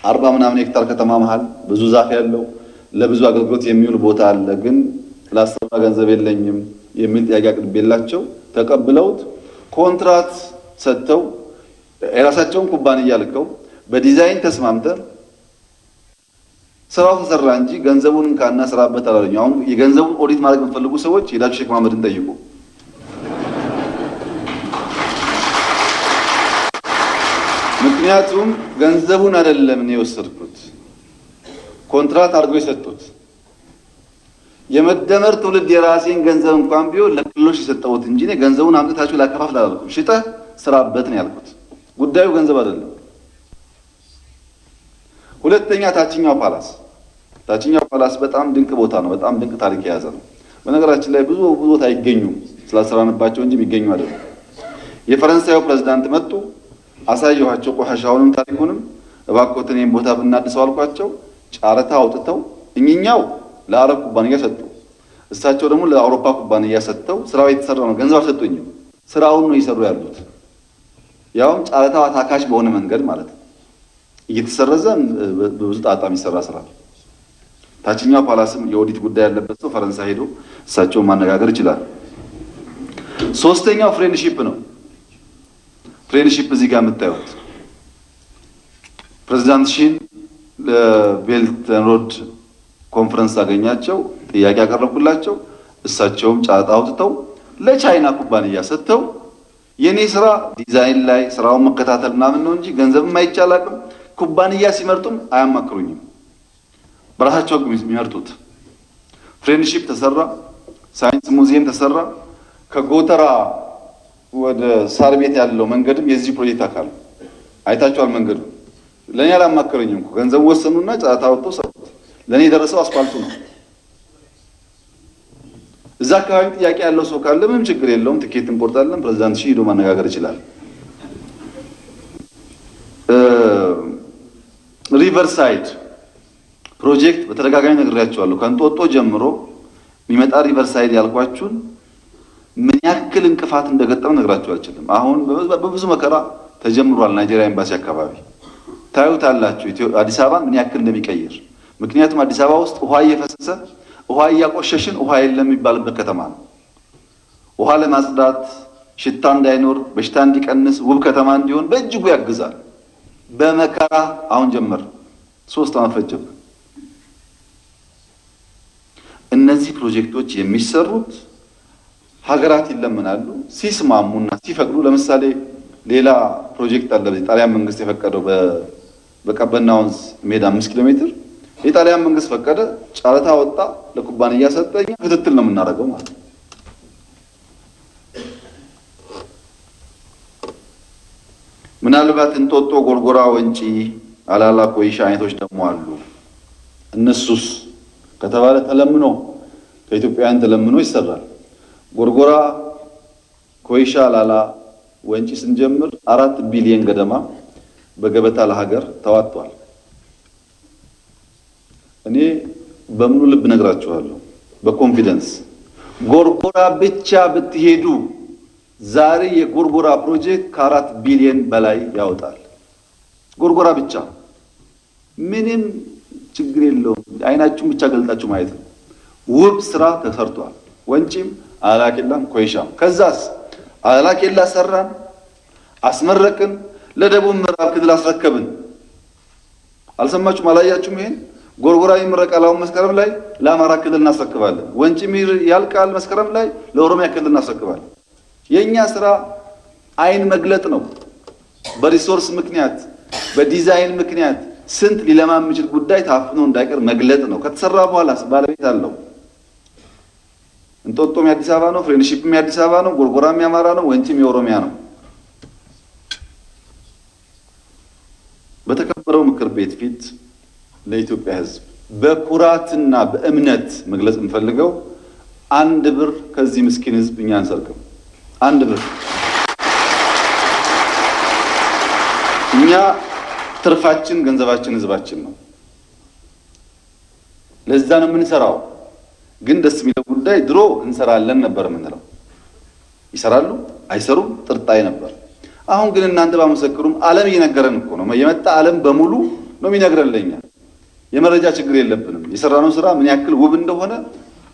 40 ምናምን ሄክታር ከተማ መሃል ብዙ ዛፍ ያለው ለብዙ አገልግሎት የሚውል ቦታ አለ፣ ግን ላሰራ ገንዘብ የለኝም የሚል ጥያቄ አቅርቤላቸው ተቀብለውት ኮንትራት ሰጥተው የራሳቸውን ኩባንያ ልከው በዲዛይን ተስማምተን ስራው ተሰራ እንጂ ገንዘቡን ካና ስራበት አላለኝ። አሁን የገንዘቡን ኦዲት ማድረግ የምትፈልጉ ሰዎች ሄዳችሁ ሼክ መሐመድን ጠይቁ። ምክንያቱም ገንዘቡን አይደለም እኔ የወሰድኩት፣ ኮንትራት አድርገው የሰጡት። የመደመር ትውልድ የራሴን ገንዘብ እንኳን ቢሆን ለክልሎች የሰጠሁት እንጂ እኔ ገንዘቡን አምጥታችሁ ላከፋፍል አላልኩም። ሽጠህ ስራበት ነው ያልኩት። ጉዳዩ ገንዘብ አይደለም። ሁለተኛ ታችኛው ፓላስ በጣም ድንቅ ቦታ ነው። በጣም ድንቅ ታሪክ የያዘ ነው። በነገራችን ላይ ብዙ ቦታ አይገኙም፣ ስላሰራንባቸው እንጂ የሚገኙ አይደለም። የፈረንሳዩ ፕሬዝዳንት መጡ፣ አሳየኋቸው ቆሻሻውንም ታሪኩንም። እባክዎትን ይሄን ቦታ ብናድሰው አልኳቸው። ጨረታ አውጥተው እኛው ለአረብ ኩባንያ ሰጡ፣ እሳቸው ደግሞ ለአውሮፓ ኩባንያ ሰጥተው ስራው የተሰራ ነው። ገንዘብ አልሰጡኝም፣ ስራውን ነው እየሰሩ ያሉት። ያውም ጨረታው አታካሽ በሆነ መንገድ ማለት ነው። እየተሰረዘ በብዙ ጣጣ የሚሰራ ስራ። ታችኛው ፓላስም የኦዲት ጉዳይ ያለበት ሰው ፈረንሳይ ሄዶ እሳቸውን ማነጋገር ይችላል። ሶስተኛው ፍሬንድሺፕ ነው። ፍሬንድሺፕ እዚህ ጋር የምታዩት ፕሬዝዳንት ሺን ለቤልት ኤንድ ሮድ ኮንፈረንስ አገኛቸው፣ ጥያቄ ያቀረብኩላቸው። እሳቸውም ጨረታ አውጥተው ለቻይና ኩባንያ ሰጥተው የኔ ስራ ዲዛይን ላይ ስራውን መከታተል ምናምን ነው እንጂ ገንዘብም አይቻላልም። ኩባንያ ሲመርጡም አያማክሩኝም፣ በራሳቸው የሚመርጡት። ፍሬንድሺፕ ተሰራ፣ ሳይንስ ሙዚየም ተሰራ። ከጎተራ ወደ ሳር ቤት ያለው መንገድም የዚህ ፕሮጀክት አካል አይታችኋል። መንገዱ ለኔ አላማከረኝም እኮ ገንዘብ ወሰኑና ጨረታ አውጥተው ሰሩት። ለኔ የደረሰው አስፋልቱ ነው። እዛ አካባቢ ጥያቄ ያለው ሰው ካለ ምንም ችግር የለውም፣ ትኬት እንቆርጣለን። ፕሬዝዳንት ሺ ሄዶ ማነጋገር ይችላል። ሪቨርሳይድ ፕሮጀክት በተደጋጋሚ ነግሬያቸዋለሁ። ከእንጦጦ ጀምሮ የሚመጣ ሪቨርሳይድ ያልኳችሁን ምን ያክል እንቅፋት እንደገጠመ ነግራችሁ አልችልም። አሁን በብዙ መከራ ተጀምሯል። ናይጄሪያ ኤምባሲ አካባቢ ታዩታላችሁ አዲስ አበባን ምን ያክል እንደሚቀይር። ምክንያቱም አዲስ አበባ ውስጥ ውሃ እየፈሰሰ ውሃ እያቆሸሽን ውሃ የለም የሚባልበት ከተማ ነው። ውሃ ለማጽዳት ሽታ እንዳይኖር፣ በሽታ እንዲቀንስ፣ ውብ ከተማ እንዲሆን በእጅጉ ያግዛል። በመከራ አሁን ጀመር 3 ዓመት ፈጀብን። እነዚህ ፕሮጀክቶች የሚሰሩት ሀገራት ይለምናሉ ሲስማሙና ሲፈቅዱ። ለምሳሌ ሌላ ፕሮጀክት አለ ጣሊያን መንግስት የፈቀደው በቀበና ወንዝ ሜዳ 5 ኪሎ ሜትር የጣሊያን መንግስት ፈቀደ፣ ጨረታ ወጣ፣ ለኩባንያ ሰጠኝ። ክትትል ነው የምናደርገው ማለት ነው። ምናልባት እንጦጦ፣ ጎርጎራ፣ ወንጪ፣ አላላ፣ ኮይሻ አይነቶች ደግሞ አሉ። እነሱስ ከተባለ ተለምኖ ከኢትዮጵያውያን ተለምኖ ይሰራል። ጎርጎራ፣ ኮይሻ፣ አላላ፣ ወንጪ ስንጀምር 4 ቢሊዮን ገደማ በገበታ ለሀገር ተዋጥቷል። እኔ በሙሉ ልብ ነግራችኋለሁ፣ በኮንፊደንስ ጎርጎራ ብቻ ብትሄዱ ዛሬ የጎርጎራ ፕሮጀክት ከ4 ቢሊዮን በላይ ያወጣል። ጎርጎራ ብቻ ምንም ችግር የለውም። አይናችሁን ብቻ ገልጣችሁ ማየት ነው። ውብ ስራ ተሰርቷል። ወንጪም፣ አላላኬላም፣ ኮይሻም። ከዛስ አላላኬላ ሰራን፣ አስመረቅን፣ ለደቡብ ምዕራብ ክልል አስረከብን። አልሰማችሁም? አላያችሁም? ይሄን ጎርጎራ ይመረቃል አሁን መስከረም ላይ ለአማራ ክልል እናስረክባለን። ወንጪም ያልቃል መስከረም ላይ ለኦሮሚያ ክልል እናስረክባለን። የኛ ስራ አይን መግለጥ ነው። በሪሶርስ ምክንያት በዲዛይን ምክንያት ስንት ሊለማ የሚችል ጉዳይ ታፍኖ እንዳይቀር መግለጥ ነው። ከተሰራ በኋላስ ባለቤት አለው። እንጦጦም የአዲስ አበባ ነው፣ ፍሬንድሺፕም የአዲስ አበባ ነው፣ ጎርጎራም የአማራ ነው፣ ወንጪም የኦሮሚያ ነው። በተከበረው ምክር ቤት ፊት ለኢትዮጵያ ሕዝብ በኩራትና በእምነት መግለጽ የምፈልገው 1 ብር ከዚህ ምስኪን ሕዝብ እኛ አንሰርቅም። 1 ብር እኛ ትርፋችን ገንዘባችን ሕዝባችን ነው። ለዛ ነው የምንሰራው። ግን ደስ የሚለው ጉዳይ ድሮ እንሰራለን ነበር የምንለው። ይሰራሉ አይሰሩም ጥርጣሬ ነበር። አሁን ግን እናንተ ባመሰክሩም ዓለም እየነገረን እኮ ነው። የመጣ ዓለም በሙሉ ነው የሚነግረን። ለኛ የመረጃ ችግር የለብንም። የሰራነው ስራ ምን ያክል ውብ እንደሆነ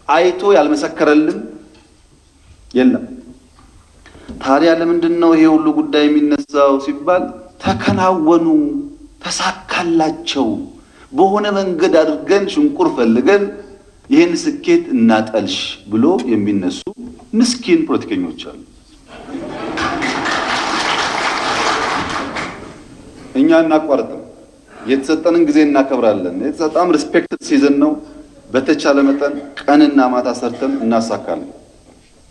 አይቶ ያልመሰከረልን የለም። ታዲያ ለምንድን ነው ይሄ ሁሉ ጉዳይ የሚነሳው ሲባል ተከናወኑ፣ ተሳካላቸው፣ በሆነ መንገድ አድርገን ሽንቁር ፈልገን ይህን ስኬት እናጠልሽ ብሎ የሚነሱ ምስኪን ፖለቲከኞች አሉ። እኛ እናቋርጥም። የተሰጠንን ጊዜ እናከብራለን። የተሰጣም ሪስፔክትድ ሲዝን ነው። በተቻለ መጠን ቀንና ማታ ሰርተን እናሳካለን።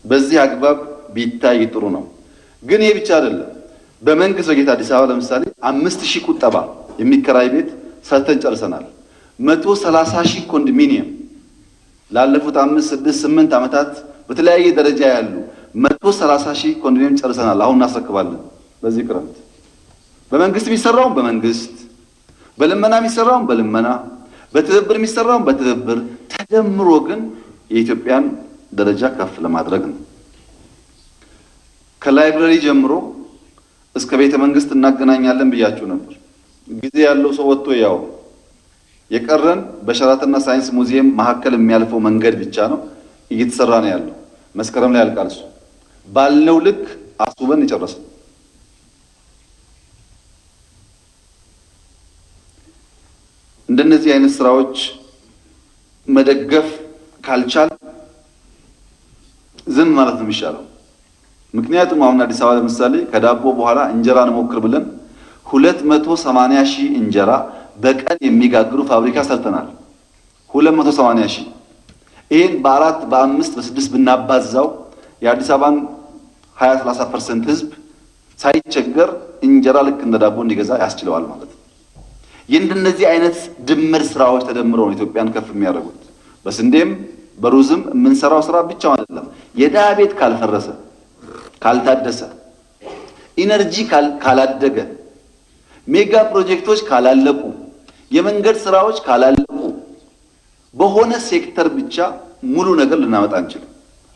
በዚህ አግባብ ቢታይ ጥሩ ነው። ግን ይሄ ብቻ አይደለም። በመንግስት በጌታ አዲስ አበባ ለምሳሌ 5000 ቁጠባ የሚከራይ ቤት ሰርተን ጨርሰናል። 130,000 ኮንዶሚኒየም ላለፉት 5፣ 6፣ 8 ዓመታት በተለያየ ደረጃ ያሉ 130,000 ኮንዶሚኒየም ጨርሰናል። አሁን እናስረክባለን በዚህ ክረምት። በመንግስት የሚሰራውን በመንግስት፣ በልመና የሚሰራውን በልመና፣ በትብብር የሚሰራውን በትብብር ተደምሮ ግን የኢትዮጵያን ደረጃ ከፍ ለማድረግ ነው። ከላይብረሪ ጀምሮ እስከ ቤተ መንግስት እናገናኛለን ብያችሁ ነበር። ጊዜ ያለው ሰው ወጥቶ ያው የቀረን በሸራተንና ሳይንስ ሙዚየም መካከል የሚያልፈው መንገድ ብቻ ነው። እየተሰራ ነው ያለው። መስከረም ላይ ያልቃል። እሱ ባልነው ልክ አስውበን የጨረስን። እንደነዚህ አይነት ስራዎች መደገፍ ካልቻል ዝም ማለት ነው የሚሻለው። ምክንያቱም አሁን አዲስ አበባ ለምሳሌ ከዳቦ በኋላ እንጀራ እንሞክር ብለን 280,000 እንጀራ በቀን የሚጋግሩ ፋብሪካ ሰርተናል። 280,000 ይሄን በ4፣ በ5፣ በ6 ብናባዛው የአዲስ አበባን 20-30% ህዝብ ሳይቸገር እንጀራ ልክ እንደ ዳቦ እንዲገዛ ያስችለዋል ማለት ነው። የእንደነዚህ አይነት ድምር ስራዎች ተደምረው ነው ኢትዮጵያን ከፍ የሚያደርጉት። በስንዴም በሩዝም የምንሰራው ስራ ብቻው አይደለም። የድሃ ቤት ካልፈረሰ፣ ካልታደሰ፣ ኢነርጂ ካላደገ፣ ሜጋ ፕሮጀክቶች ካላለቁ፣ የመንገድ ስራዎች ካላለቁ በሆነ ሴክተር ብቻ ሙሉ ነገር ልናመጣ አንችልም።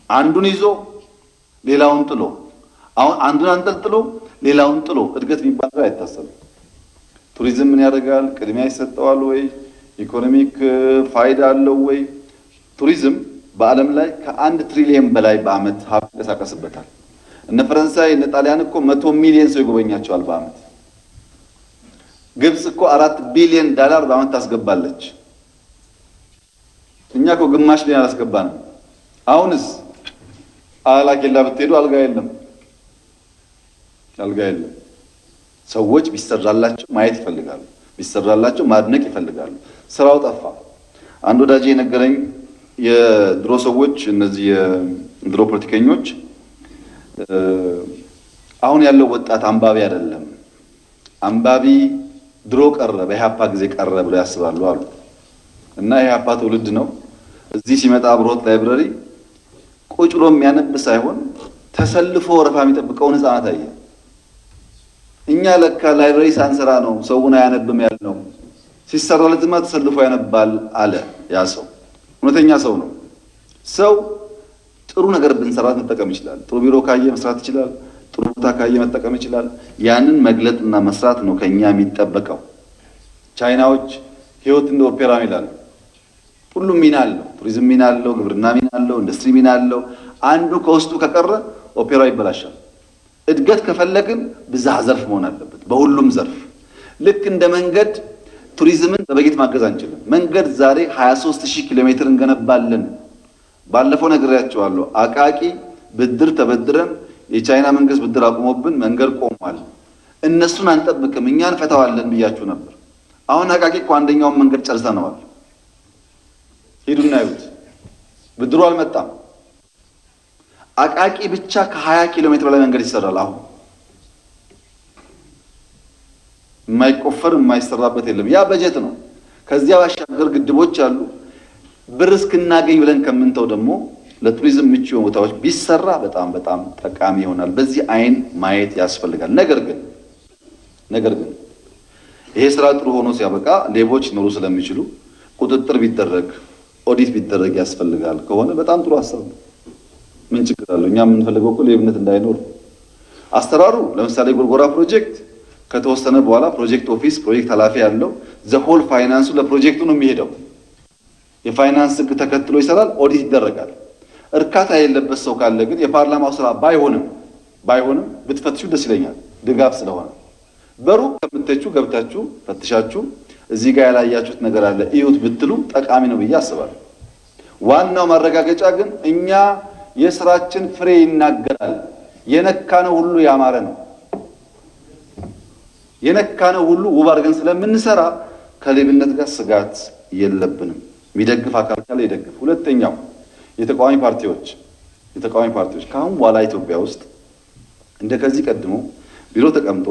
አንዱን ይዞ ሌላውን ጥሎ፣ አሁን አንዱን አንጠልጥሎ ሌላውን ጥሎ እድገት የሚባል ነገር አይታሰብም። ቱሪዝም ምን ያደርጋል? ቅድሚያ ይሰጠዋል ወይ? ኢኮኖሚክ ፋይዳ አለው ወይ? ቱሪዝም በዓለም ላይ ከ1 ትሪሊየን በላይ በአመት ሀብት ይንቀሳቀስበታል። እነ ፈረንሳይ እነ ጣሊያን እኮ 100 ሚሊዮን ሰው ይጎበኛቸዋል በአመት። ግብጽ እኮ $4 ቢሊዮን በአመት ታስገባለች። እኛ እኮ ግማሽ ቢሊዮን አላስገባንም። አሁንስ አላኬላ ብትሄዱ አልጋ የለም፣ አልጋ የለም። ሰዎች ቢሰራላቸው ማየት ይፈልጋሉ፣ ቢሰራላቸው ማድነቅ ይፈልጋሉ። ስራው ጠፋ። አንድ ወዳጄ የነገረኝ የድሮ ሰዎች እነዚህ የድሮ ፖለቲከኞች አሁን ያለው ወጣት አንባቢ አይደለም፣ አንባቢ ድሮ ቀረ በኢህአፓ ጊዜ ቀረ ብለው ያስባሉ አሉ። እና የኢህአፓ ትውልድ ነው እዚህ ሲመጣ አብሮት ላይብረሪ ቁጭ ብሎ የሚያነብ ሳይሆን ተሰልፎ ወረፋ የሚጠብቀውን ህፃናት አየ። እኛ ለካ ላይብረሪ ሳንሰራ ነው ሰውን አያነብም ያልነው፣ ሲሰራለትማ ተሰልፎ ያነባል አለ። ያ ሰው እውነተኛ ሰው ነው። ሰው ጥሩ ነገር ብንሰራ መጠቀም ይችላል። ጥሩ ቢሮ ካየ መስራት ይችላል። ጥሩ ቦታ ካየ መጠቀም ይችላል። ያንን መግለጥና መስራት ነው ከኛ የሚጠበቀው። ቻይናዎች ህይወት እንደ ኦፔራ ይላሉ። ሁሉም ሚና አለው። ቱሪዝም ሚና አለው፣ ግብርና ሚና አለው፣ ኢንዱስትሪ ሚና አለው። አንዱ ከውስጡ ከቀረ ኦፔራው ይበላሻል። እድገት ከፈለግን ብዝሃ ዘርፍ መሆን አለበት፣ በሁሉም ዘርፍ። ልክ እንደ መንገድ ቱሪዝምን በበጀት ማገዝ አንችልም። መንገድ ዛሬ 23000 ኪሎ ሜትር እንገነባለን። ባለፈው ነግሬያቸዋለሁ። አቃቂ ብድር ተበድረን የቻይና መንግስት ብድር አቁሞብን መንገድ ቆሟል። እነሱን አንጠብቅም እኛን ፈታዋለን ብያችሁ ነበር። አሁን አቃቂ እኮ አንደኛውን መንገድ ጨርሰነዋል። ሂዱና ይዩት። ብድሩ አልመጣም። አቃቂ ብቻ ከ20 ኪሎ ሜትር በላይ መንገድ ይሰራል። አሁን የማይቆፈር የማይሰራበት የለም። ያ በጀት ነው። ከዚያ ባሻገር ግድቦች አሉ። ብር እስክናገኝ ብለን ከምንተው ደግሞ ለቱሪዝም ምቹ ቦታዎች ቢሰራ በጣም በጣም ጠቃሚ ይሆናል። በዚህ አይን ማየት ያስፈልጋል። ነገር ግን ይሄ ስራ ጥሩ ሆኖ ሲያበቃ ሌቦች ሊኖሩ ስለሚችሉ ቁጥጥር ቢደረግ ኦዲት ቢደረግ ያስፈልጋል ከሆነ በጣም ጥሩ ሀሳብ ነው። ምን ችግር አለው? እኛ የምንፈልገው እኮ ሌብነት እንዳይኖር አሰራሩ። ለምሳሌ ጎርጎራ ፕሮጀክት ከተወሰነ በኋላ ፕሮጀክት ኦፊስ ፕሮጀክት ኃላፊ ያለው ዘሆል ፋይናንሱ ለፕሮጀክቱ ነው የሚሄደው። የፋይናንስ ህግ ተከትሎ ይሰራል፣ ኦዲት ይደረጋል። እርካታ የሌለበት ሰው ካለ ግን የፓርላማው ስራ ባይሆንም ብትፈትሹ ደስ ይለኛል። ድጋፍ ስለሆነ በሩቅ ከምትተቹ ገብታችሁ ፈትሻችሁ እዚህ ጋር ያላያችሁት ነገር አለ እዩት ብትሉ ጠቃሚ ነው ብዬ አስባለሁ። ዋናው ማረጋገጫ ግን እኛ የስራችን ፍሬ ይናገራል። የነካነው ሁሉ ያማረ ነው። የነካነው ሁሉ ውብ አድርገን ስለምንሰራ ከሌብነት ጋር ስጋት የለብንም። የሚደግፍ አካል ካለ ይደግፍ። ሁለተኛው የተቃዋሚ ፓርቲዎች ከአሁን በኋላ ኢትዮጵያ ውስጥ እንደ ከዚህ ቀድሞ ቢሮ ተቀምጦ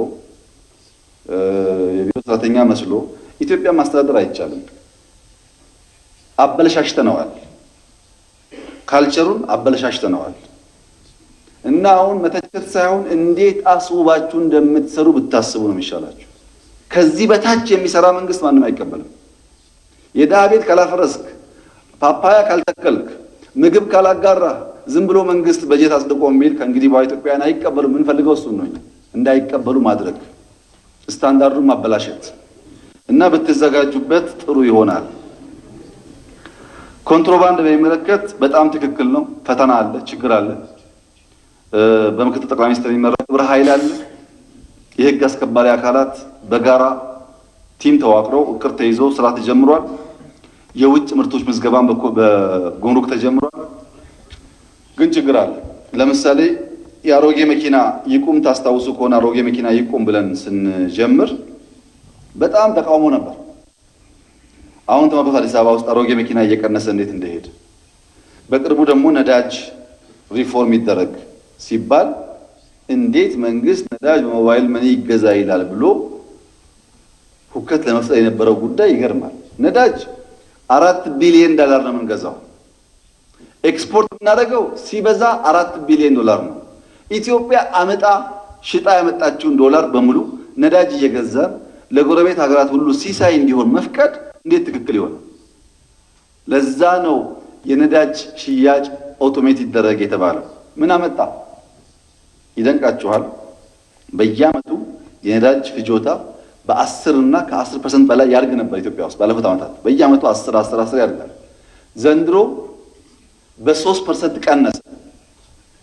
የቢሮ ሰራተኛ መስሎ ኢትዮጵያ ማስተዳደር አይቻልም። አበለሻሽተነዋል። ካልቸሩን አበለሻሽተነዋል። እና አሁን መተቸት ሳይሆን እንዴት አስውባችሁ እንደምትሰሩ ብታስቡ ነው የሚሻላችሁ። ከዚህ በታች የሚሰራ መንግስት ማንም አይቀበልም። የድሃ ቤት ካላፈረስክ፣ ፓፓያ ካልተከልክ፣ ምግብ ካላጋራ ዝም ብሎ መንግስት በጀት አጽድቆ የሚል ከእንግዲህ በኋላ ኢትዮጵያውያን አይቀበሉም። የምንፈልገው እሱን ነው። እንዳይቀበሉ ማድረግ፣ ስታንዳርዱን ማበላሸት እና ብትዘጋጁበት ጥሩ ይሆናል። ኮንትሮባንድ በሚመለከት በጣም ትክክል ነው። ፈተና አለ፣ ችግር አለ። በምክትል ጠቅላይ ሚኒስትር የሚመራ ግብረ ኃይል አለ። የህግ አስከባሪ አካላት በጋራ ቲም ተዋቅረው እቅድ ተይዞ ስራ ተጀምሯል። የውጭ ምርቶች ምዝገባን በጉምሩክ ተጀምሯል። ግን ችግር አለ። ለምሳሌ የአሮጌ መኪና ይቁም ታስታውሱ ከሆነ አሮጌ መኪና ይቁም ብለን ስንጀምር በጣም ተቃውሞ ነበር። አሁን ተመልከቱ አዲስ አበባ ውስጥ አሮጌ መኪና እየቀነሰ እንዴት እንደሄደ። በቅርቡ ደግሞ ነዳጅ ሪፎርም ይደረግ ሲባል እንዴት መንግስት ነዳጅ በሞባይል መኒ ይገዛ ይላል ብሎ ሁከት ለመፍጠር የነበረው ጉዳይ ይገርማል። ነዳጅ $4 ቢሊዮን ነው የምንገዛው። ኤክስፖርት የምናደርገው ሲበዛ $4 ቢሊዮን ነው። ኢትዮጵያ አመጣ ሽጣ ያመጣችውን ዶላር በሙሉ ነዳጅ እየገዛን ለጎረቤት ሀገራት ሁሉ ሲሳይ እንዲሆን መፍቀድ እንዴት ትክክል ይሆናል? ለዛ ነው የነዳጅ ሽያጭ ኦቶሜት ይደረግ የተባለው። ምን አመጣ? ይደንቃችኋል። በየአመቱ የነዳጅ ፍጆታ በ10 እና ከ10% በላይ ያድግ ነበር ኢትዮጵያ ውስጥ ባለፉት ዓመታት። በየአመቱ 10 ያድጋል። ዘንድሮ በ3% ቀነሰ።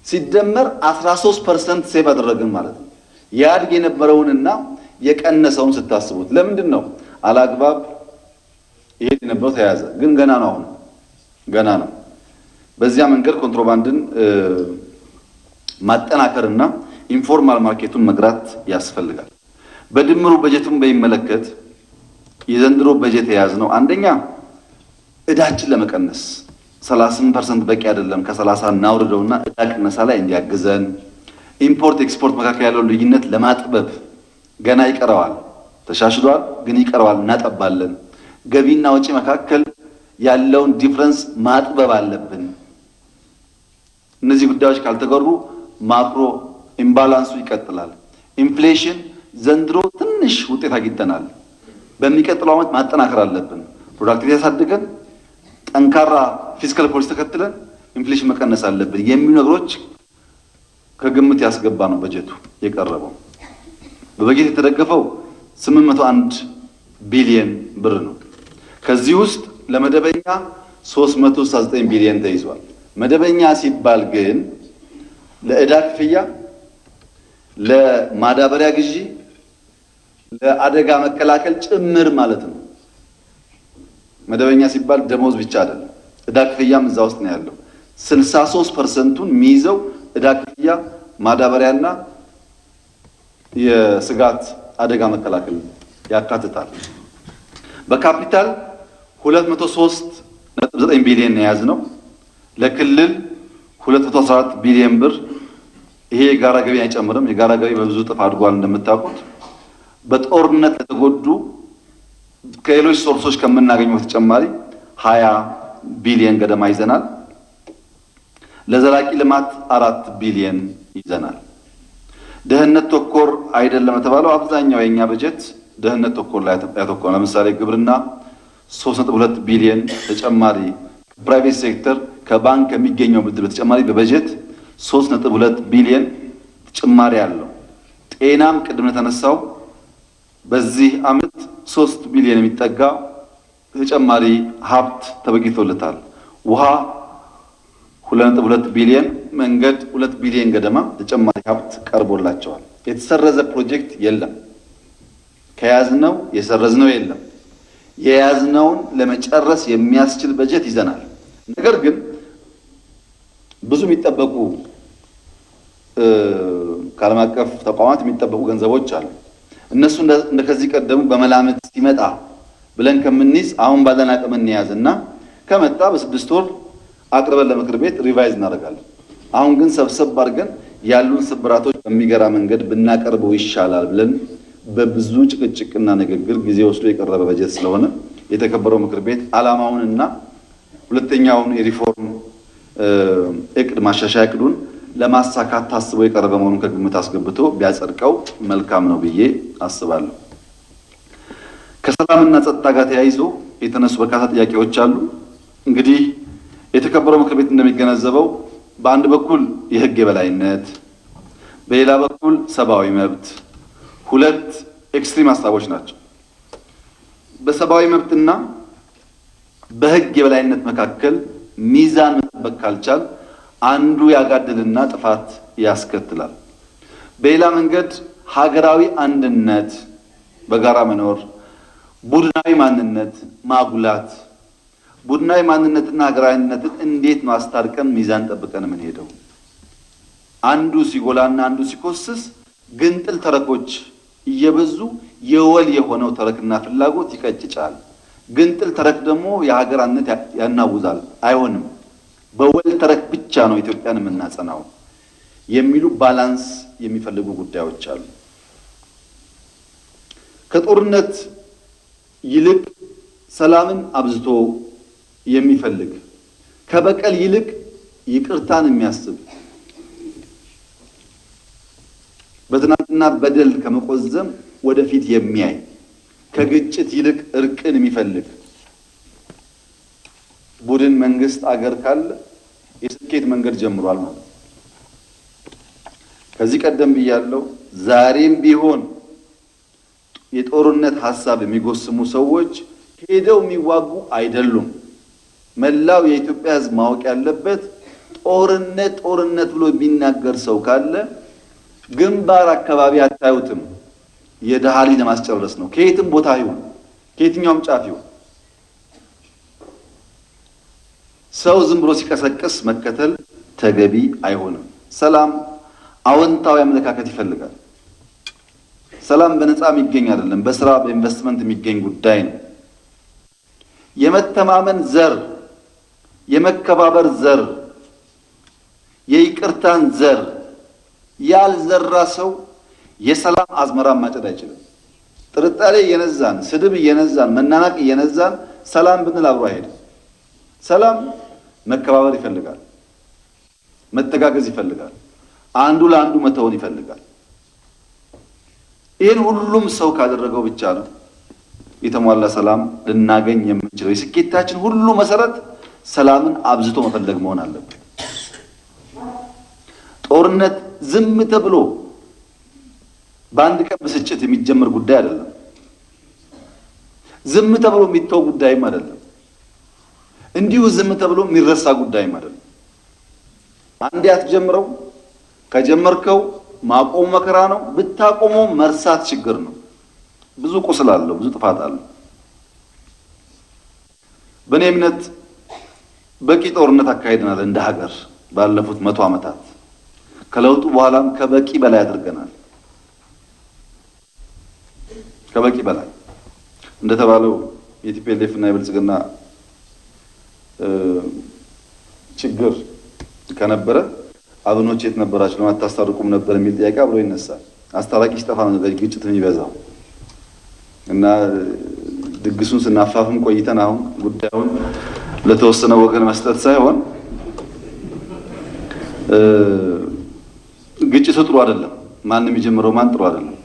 ሲደመር 13% ሴቭ አደረግን ማለት ነው። ያድግ የነበረውንና የቀነሰውን ስታስቡት ለምንድን ነው አላግባብ ይሄ የነበረው ተያዘ። ግን ገና ነው። በዚያ መንገድ ኮንትሮባንድን ማጠናከርና ኢንፎርማል ማርኬቱን መግራት ያስፈልጋል። በድምሩ በጀቱን በሚመለከት የዘንድሮ በጀት የያዝነው አንደኛ እዳችን ለመቀነስ 38% በቂ አይደለም። ከ30 እናውርደውና እዳ ቅነሳ ላይ እንዲያግዘን፣ ኢምፖርት ኤክስፖርት መካከል ያለው ልዩነት ለማጥበብ ገና ይቀረዋል። ተሻሽሏል፣ ግን ይቀረዋል፣ እናጠባለን። ገቢና ወጪ መካከል ያለውን ዲፍረንስ ማጥበብ አለብን። እነዚህ ጉዳዮች ካልተገሩ ማክሮ ኢምባላንሱ ይቀጥላል። ኢንፍሌሽን ዘንድሮ ትንሽ ውጤት አግኝተናል። በሚቀጥለው ዓመት ማጠናከር አለብን። ፕሮዳክቲቪቲ ያሳድገን፣ ጠንካራ ፊስካል ፖሊሲ ተከትለን ኢንፍሌሽን መቀነስ አለብን የሚሉ ነገሮች ከግምት ያስገባ ነው በጀቱ የቀረበው። በበጀት የተደገፈው 801 ቢሊየን ብር ነው። ከዚህ ውስጥ ለመደበኛ 369 ቢሊየን ተይዟል። መደበኛ ሲባል ግን ለዕዳ ክፍያ፣ ለማዳበሪያ ግዢ፣ ለአደጋ መከላከል ጭምር ማለት ነው። መደበኛ ሲባል ደሞዝ ብቻ አይደለም፣ ዕዳ ክፍያም እዛ ውስጥ ነው ያለው። 63%ቱን የሚይዘው ዕዳ ክፍያ፣ ማዳበሪያና የስጋት አደጋ መከላከል ያካትታል። በካፒታል 203.9 ቢሊዮን የያዝ ነው። ለክልል 214 ቢሊዮን ብር። ይሄ የጋራ ገቢ አይጨምርም። የጋራ ገቢ በብዙ እጥፍ አድጓል እንደምታውቁት። በጦርነት ለተጎዱ ከሌሎች ሶርሶች ከምናገኘው በተጨማሪ 20 ቢሊዮን ገደማ ይዘናል። ለዘላቂ ልማት 4 ቢሊዮን ይዘናል። ደህንነት ተኮር አይደለም የተባለው አብዛኛው የኛ በጀት ደህንነት ተኮር ላይ ያተኮረ። ለምሳሌ ግብርና 3.2 ቢሊዮን ተጨማሪ፣ ፕራይቬት ሴክተር ከባንክ ከሚገኘው ብድር በተጨማሪ በበጀት 3.2 ቢሊዮን ተጨማሪ አለው። ጤናም ቅድም የተነሳው በዚህ ዓመት 3 ቢሊዮን የሚጠጋ ተጨማሪ ሀብት ተበጊቶለታል። ውሃ 2.2 ቢሊዮን፣ መንገድ 2 ቢሊዮን ገደማ ተጨማሪ ሀብት ቀርቦላቸዋል። የተሰረዘ ፕሮጀክት የለም። ከያዝነው የሰረዝነው የለም። የያዝነውን ለመጨረስ የሚያስችል በጀት ይዘናል። ነገር ግን ብዙ የሚጠበቁ ከዓለም አቀፍ ተቋማት የሚጠበቁ ገንዘቦች አሉ። እነሱ እንደ ከዚህ ቀደሙ በመላምት ሲመጣ ብለን ከምንይዝ አሁን ባለን አቅም እንያዝና ከመጣ በ6 ወር አቅርበን ለምክር ቤት ሪቫይዝ እናደርጋለን። አሁን ግን ሰብሰብ አድርገን ያሉን ስብራቶች በሚገራ መንገድ ብናቀርበው ይሻላል ብለን በብዙ ጭቅጭቅና ንግግር ጊዜ ወስዶ የቀረበ በጀት ስለሆነ የተከበረው ምክር ቤት ዓላማውንና ሁለተኛውን የሪፎርም እቅድ ማሻሻያ እቅዱን ለማሳካት ታስቦ የቀረበ መሆኑን ከግምት አስገብቶ ቢያጸድቀው መልካም ነው ብዬ አስባለሁ። ከሰላምና ጸጥታ ጋር ተያይዞ የተነሱ በርካታ ጥያቄዎች አሉ። እንግዲህ የተከበረው ምክር ቤት እንደሚገነዘበው በአንድ በኩል የሕግ የበላይነት፣ በሌላ በኩል ሰብአዊ መብት ሁለት ኤክስትሪም ሀሳቦች ናቸው። በሰብአዊ መብትና በሕግ የበላይነት መካከል ሚዛን መጠበቅ ካልቻል አንዱ ያጋድልና ጥፋት ያስከትላል። በሌላ መንገድ ሀገራዊ አንድነት በጋራ መኖር፣ ቡድናዊ ማንነት ማጉላት፣ ቡድናዊ ማንነትና ሀገራዊ አንድነትን እንዴት ነው አስታርቀን ሚዛን ጠብቀን የምንሄደው? አንዱ ሲጎላና አንዱ ሲኮስስ ግንጥል ተረኮች እየበዙ የወል የሆነው ተረክና ፍላጎት ይቀጭጫል። ግንጥል ተረክ ደግሞ የሀገር አንድነት ያናውዛል። አይሆንም። በወል ተረክ ብቻ ነው ኢትዮጵያን የምናጸናው የሚሉ ባላንስ የሚፈልጉ ጉዳዮች አሉ። ከጦርነት ይልቅ ሰላምን አብዝቶ የሚፈልግ፣ ከበቀል ይልቅ ይቅርታን የሚያስብ፣ በትናንትና በደል ከመቆዘም ወደፊት የሚያይ፣ ከግጭት ይልቅ እርቅን የሚፈልግ ቡድን መንግስት አገር ካለ የስኬት መንገድ ጀምሯል ማለት ነው። ከዚህ ቀደም ብያለሁ። ዛሬም ቢሆን የጦርነት ሐሳብ የሚጎስሙ ሰዎች ሄደው የሚዋጉ አይደሉም። መላው የኢትዮጵያ ሕዝብ ማወቅ ያለበት ጦርነት ብሎ የሚናገር ሰው ካለ ግንባር አካባቢ አታዩትም። የድሃ ልጅ ለማስጨረስ ነው። ከየትም ቦታ ይሁን ከየትኛውም ጫፍ ይሁን ሰው ዝም ብሎ ሲቀሰቅስ መከተል ተገቢ አይሆንም። ሰላም አዎንታዊ አመለካከት ይፈልጋል። ሰላም በነፃ የሚገኝ አይደለም፣ በስራ በኢንቨስትመንት የሚገኝ ጉዳይ ነው። የመተማመን ዘር፣ የመከባበር ዘር፣ የይቅርታን ዘር ያልዘራ ሰው የሰላም አዝመራ ማጨድ አይችልም። ጥርጣሬ እየነዛን፣ ስድብ እየነዛን፣ መናናቅ እየነዛን ሰላም ብንል አብሮ አይሄድም። ሰላም መከባበር ይፈልጋል፣ መተጋገዝ ይፈልጋል፣ አንዱ ለአንዱ መተውን ይፈልጋል። ይህን ሁሉም ሰው ካደረገው ብቻ ነው የተሟላ ሰላም ልናገኝ የምንችለው። የስኬታችን ሁሉ መሰረት ሰላምን አብዝቶ መፈለግ መሆን አለበት። ጦርነት ዝም ተብሎ በአንድ ቀን ብስጭት የሚጀመር ጉዳይ አይደለም። ዝም ተብሎ የሚተው ጉዳይም አይደለም። እንዲሁ ዝም ተብሎ የሚረሳ ጉዳይም አይደለም። አንዴ አትጀምረው፣ ከጀመርከው ማቆሙ መከራ ነው። ብታቆመው መርሳት ችግር ነው። ብዙ ቁስል አለው፣ ብዙ ጥፋት አለው። በእኔ እምነት በቂ ጦርነት አካሂደናል እንደ ሀገር ባለፉት 100 ዓመታት። ከለውጡ በኋላም ከበቂ በላይ አድርገናል። ከበቂ በላይ እንደተባለው የቲፒኤልኤፍ እና የብልጽግና ችግር ከነበረ አብኖች የት ነበራችሁ ለማታስታርቁም ነበር የሚል ጥያቄ አብሮ ይነሳል። አስታራቂ ሲጠፋ ነው ግጭት የሚበዛው እና ድግሱን ስናፋፍም ቆይተን አሁን ጉዳዩን ለተወሰነ ወገን መስጠት ሳይሆን ግጭቱ ጥሩ አይደለም። ማንም የጀመረው ማን ጥሩ አይደለም፣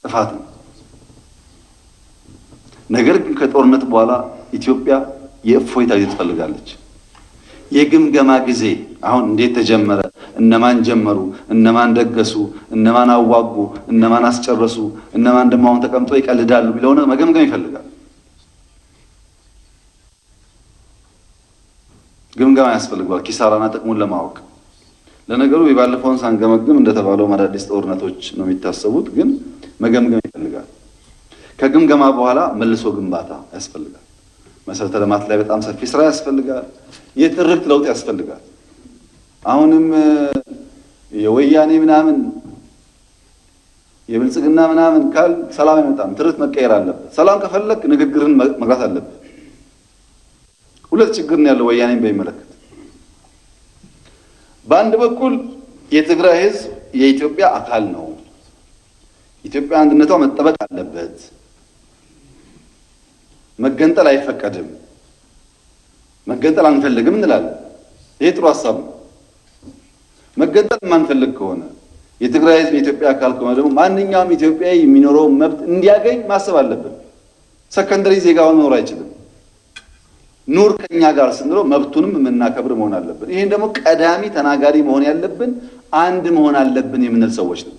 ጥፋት ነው። ነገር ግን ከጦርነት በኋላ ኢትዮጵያ የእፎይታ ጊዜ ትፈልጋለች። የግምገማ ጊዜ አሁን እንዴት ተጀመረ፣ እነማን ጀመሩ፣ እነማን ደገሱ፣ እነማን አዋጉ፣ እነማን አስጨረሱ፣ እነማን ደግሞ አሁን ተቀምጠው ይቀልዳሉ ቢለውን መገምገም ይፈልጋል። ግምገማ ያስፈልገዋል ኪሳራና ጥቅሙን ለማወቅ። ለነገሩ የባለፈውን ሳንገመግም እንደተባለው አዳዲስ ጦርነቶች ነው የሚታሰቡት፣ ግን መገምገም ይፈልጋል። ከግምገማ በኋላ መልሶ ግንባታ ያስፈልጋል። መሰረተ ልማት ላይ በጣም ሰፊ ስራ ያስፈልጋል። የትርክት ለውጥ ያስፈልጋል። አሁንም የወያኔ ምናምን የብልጽግና ምናምን ካል ሰላም አይመጣም። ትርክት መቀየር አለበት። ሰላም ከፈለክ ንግግርን መግራት አለበት። ሁለት ችግር ነው ያለው ወያኔን በሚመለከት። በአንድ በኩል የትግራይ ህዝብ የኢትዮጵያ አካል ነው፣ ኢትዮጵያ አንድነቷ መጠበቅ አለበት፣ መገንጠል አይፈቀድም፣ መገንጠል አንፈልግም እንላለን። ይሄ ጥሩ ሀሳብ ነው። መገንጠል የማንፈልግ ከሆነ የትግራይ ህዝብ የኢትዮጵያ አካል ከሆነ ደግሞ ማንኛውም ኢትዮጵያዊ የሚኖረው መብት እንዲያገኝ ማሰብ አለብን። ሰከንደሪ ዜጋ መኖር አይችልም። ኑር ከኛ ጋር ስንለው መብቱንም የምናከብር መሆን አለብን። ይሄን ደግሞ ቀዳሚ ተናጋሪ መሆን ያለብን አንድ መሆን አለብን የምንል ሰዎች ነው።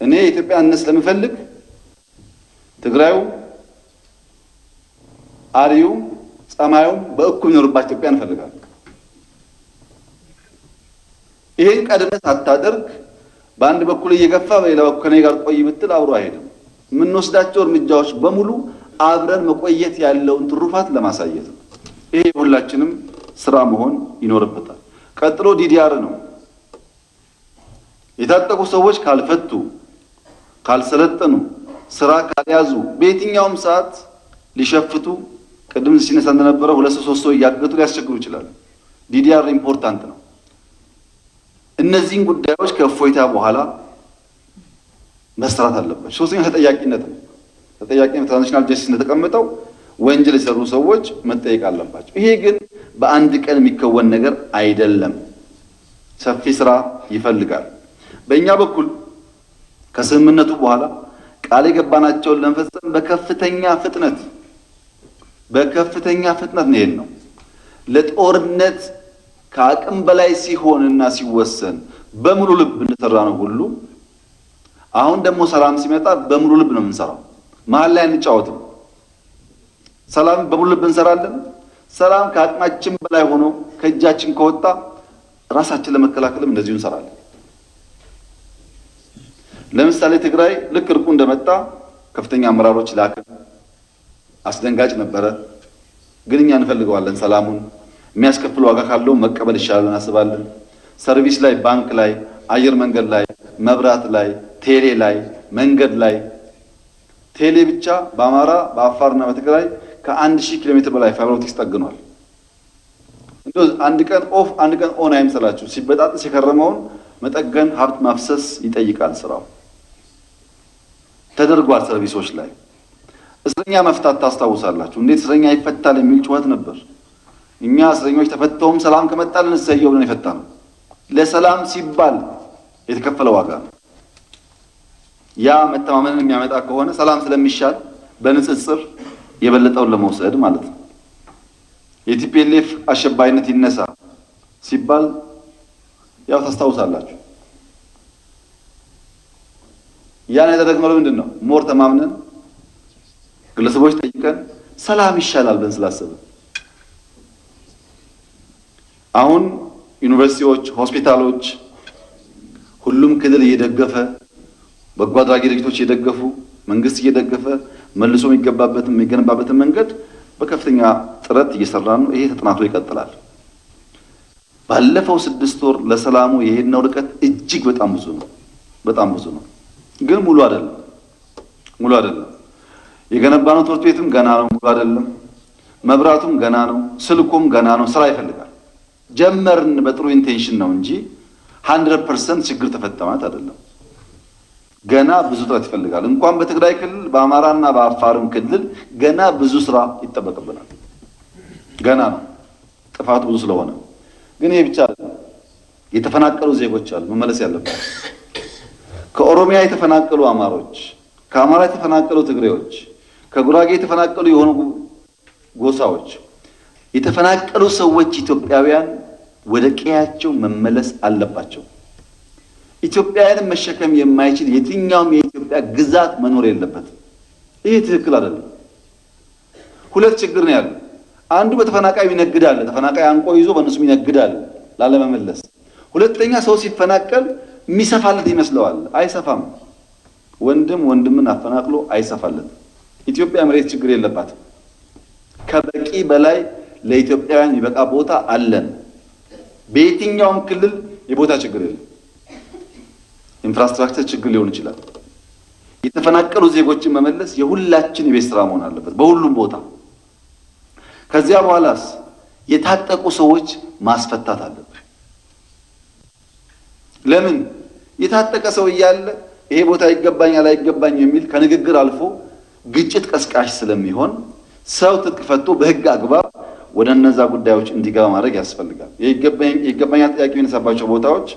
እኔ የኢትዮጵያ አንድነት ስለምፈልግ ትግራዩ አሪው ጸማዩም በእኩል የሚኖርባት ኢትዮጵያ እንፈልጋለን። ይሄን ቀድመህ ሳታደርግ በአንድ በኩል እየገፋ በሌላ በኩል ከኔ ጋር ቆይ ብትል አብሮ አይሄድም። የምንወስዳቸው እርምጃዎች በሙሉ አብረን መቆየት ያለውን ትሩፋት ለማሳየት ነው። ይሄ ሁላችንም ስራ መሆን ይኖርበታል። ቀጥሎ ዲዲአር ነው። የታጠቁ ሰዎች ካልፈቱ፣ ካልሰለጠኑ፣ ስራ ካልያዙ በየትኛውም ሰዓት ሊሸፍቱ ቅድም ሲነሳ እንደነበረው 2-3 ሰው እያገቱ ሊያስቸግሩ ይችላሉ። ዲዲአር ኢምፖርታንት ነው። እነዚህን ጉዳዮች ከእፎይታ በኋላ መስራት አለባቸው። ሶስተኛ ተጠያቂነት ነው። ተጠያቂነት ትራንዚሽናል ጀስቲስ እንደተቀመጠው ወንጀል የሰሩ ሰዎች መጠየቅ አለባቸው። ይሄ ግን በአንድ ቀን የሚከወን ነገር አይደለም። ሰፊ ስራ ይፈልጋል። በእኛ በኩል ከስምምነቱ በኋላ ቃል የገባናቸውን ለመፈጸም በከፍተኛ ፍጥነት ነው። ለጦርነት ከአቅም በላይ ሲሆንና ሲወሰን በሙሉ ልብ እንሰራ ነው ሁሉ አሁን ደግሞ ሰላም ሲመጣ በሙሉ ልብ ነው የምንሰራው። መሀል ላይ እንጫወትም። ሰላም በሙሉ ልብ እንሰራለን። ሰላም ከአቅማችን በላይ ሆኖ ከእጃችን ከወጣ ራሳችን ለመከላከልም እንደዚሁ እንሰራለን። ለምሳሌ ትግራይ ልክ እርቁ እንደመጣ ከፍተኛ አመራሮች ላክን። አስደንጋጭ ነበረ፣ ግን እኛ እንፈልገዋለን ሰላሙን። የሚያስከፍል ዋጋ ካለው መቀበል ይሻላል እናስባለን። ሰርቪስ ላይ፣ ባንክ ላይ፣ አየር መንገድ ላይ፣ መብራት ላይ፣ ቴሌ ላይ፣ መንገድ ላይ ቴሌ ብቻ በአማራ በአፋርና በትግራይ ከ1000 ኪሎ ሜትር በላይ ፋይበር ኦፕቲክስ ጠግኗል። እንደው አንድ ቀን ኦፍ አንድ ቀን ኦን አይምሰላችሁ። ሲበጣጥስ የከረመውን መጠገን፣ ሀብት ማፍሰስ ይጠይቃል። ስራው ተደርጓል። ሰርቪሶች ላይ እስረኛ መፍታት ታስታውሳላችሁ። እንዴት እስረኛ ይፈታል የሚል ጩኸት ነበር። እኛ እስረኞች ተፈተውም ሰላም ከመጣልን እሰየው ብለን የፈታነው ለሰላም ሲባል የተከፈለ ዋጋ ነው። ያ መተማመንን የሚያመጣ ከሆነ ሰላም ስለሚሻል በንጽጽር የበለጠውን ለመውሰድ ማለት ነው። የቲፒኤልኤፍ አሸባሪነት ይነሳ ሲባል ያው ታስታውሳላችሁ። ያን ያደረግነው ምንድን ነው? ሞር ተማምነን ግለሰቦች ጠይቀን ሰላም ይሻላል ብለን ስላሰብን። አሁን ዩኒቨርሲቲዎች፣ ሆስፒታሎች ሁሉም ክልል እየደገፈ በጎ አድራጊ ድርጅቶች እየደገፉ መንግስት እየደገፈ መልሶ የሚገነባበትን መንገድ በከፍተኛ ጥረት እየሰራን ነው። ይሄ ተጠናክሮ ይቀጥላል። ባለፈው 6 ወር ለሰላሙ የሄድነው ርቀት እጅግ በጣም ብዙ ነው። በጣም ብዙ ነው፣ ግን ሙሉ አይደለም። ሙሉ አይደለም። የገነባነው ትምህርት ቤትም ገና ነው፣ ሙሉ አይደለም። መብራቱም ገና ነው፣ ስልኩም ገና ነው። ስራ ይፈልጋል። ጀመርን በጥሩ ኢንቴንሽን ነው እንጂ 100% ችግር ተፈታ ማለት አይደለም። ገና ብዙ ጥረት ይፈልጋል። እንኳን በትግራይ ክልል በአማራና በአፋርም ክልል ገና ብዙ ስራ ይጠበቅብናል። ገና ነው፣ ጥፋቱ ብዙ ስለሆነ። ግን ይሄ ብቻ አይደለም። የተፈናቀሉ ዜጎች አሉ መመለስ ያለባቸው። ከኦሮሚያ የተፈናቀሉ አማሮች፣ ከአማራ የተፈናቀሉ ትግሬዎች፣ ከጉራጌ የተፈናቀሉ የሆኑ ጎሳዎች፣ የተፈናቀሉ ሰዎች ኢትዮጵያውያን ወደ ቀያቸው መመለስ አለባቸው። ኢትዮጵያውያንን መሸከም የማይችል የትኛውም የኢትዮጵያ ግዛት መኖር የለበትም። ይሄ ትክክል አይደለም። ሁለት ችግር ነው ያለው። አንዱ በተፈናቃዩ ይነግዳል፣ ተፈናቃይ አንቆ ይዞ በእነሱም ይነግዳል ላለመመለስ። ሁለተኛ ሰው ሲፈናቀል የሚሰፋለት ይመስለዋል። አይሰፋም። ወንድም ወንድምን አፈናቅሎ አይሰፋለት። ኢትዮጵያ መሬት ችግር የለባትም። ከበቂ በላይ ለኢትዮጵያውያን የሚበቃ ቦታ አለን። በየትኛውም ክልል የቦታ ችግር የለም። ኢንፍራስትራክቸር ችግር ሊሆን ይችላል። የተፈናቀሉ ዜጎችን መመለስ የሁላችን የቤት ስራ መሆን አለበት በሁሉም ቦታ። ከዚያ በኋላስ የታጠቁ ሰዎች ማስፈታት አለበት። ለምን? የታጠቀ ሰው እያለ ይሄ ቦታ ይገባኛል አይገባኝ የሚል ከንግግር አልፎ ግጭት ቀስቃሽ ስለሚሆን ሰው ትጥቅ ፈቶ በህግ አግባብ ወደ እነዛ ጉዳዮች እንዲገባ ማድረግ ያስፈልጋል። የይገባኛል ጥያቄ የሚነሳባቸው ቦታዎች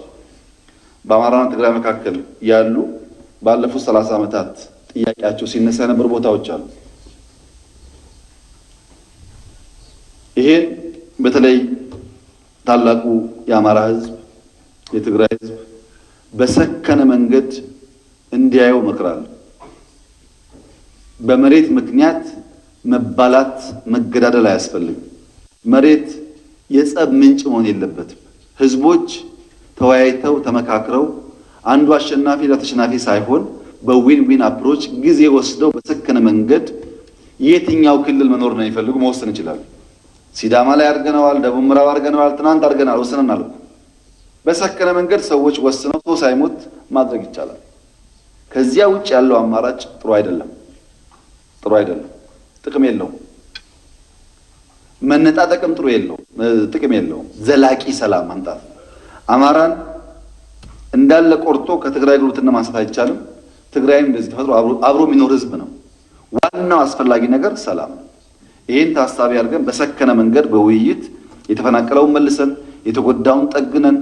በአማራና ትግራይ መካከል ያሉ ባለፉት 30 ዓመታት ጥያቄያቸው ሲነሳ የነበሩ ቦታዎች አሉ። ይሄን በተለይ ታላቁ የአማራ ህዝብ፣ የትግራይ ህዝብ በሰከነ መንገድ እንዲያየው እመክራለሁ። በመሬት ምክንያት መባላት፣ መገዳደል አያስፈልግም። መሬት የጸብ ምንጭ መሆን የለበትም። ህዝቦች ተወያይተው ተመካክረው አንዱ አሸናፊ ለተሸናፊ ሳይሆን በዊን ዊን አፕሮች ጊዜ ወስደው በሰከነ መንገድ የትኛው ክልል መኖር ነው የሚፈልጉ መወሰን ይችላሉ። ሲዳማ ላይ አድርገናል፣ ደቡብ ምዕራብ አድርገናል፣ ትናንት አድርገናል፣ ወሰነናል። በሰከነ መንገድ ሰዎች ወስነው ሰው ሳይሞት ማድረግ ይቻላል። ከዚያ ውጭ ያለው አማራጭ ጥሩ አይደለም። ጥሩ አይደለም። ጥቅም የለውም። መነጣጠቅም ጥሩ የለውም፣ ጥቅም የለውም። ዘላቂ ሰላም ማምጣት አማራን እንዳለ ቆርጦ ከትግራይ ጉርብትና ማንሳት አይቻልም። ትግራይም እንደዚህ ተፈጥሮ አብሮ የሚኖር ህዝብ ነው። ዋናው አስፈላጊ ነገር ሰላም ነው። ይሄን ታሳቢ አድርገን በሰከነ መንገድ በውይይት የተፈናቀለውን መልሰን፣ የተጎዳውን ጠግነን፣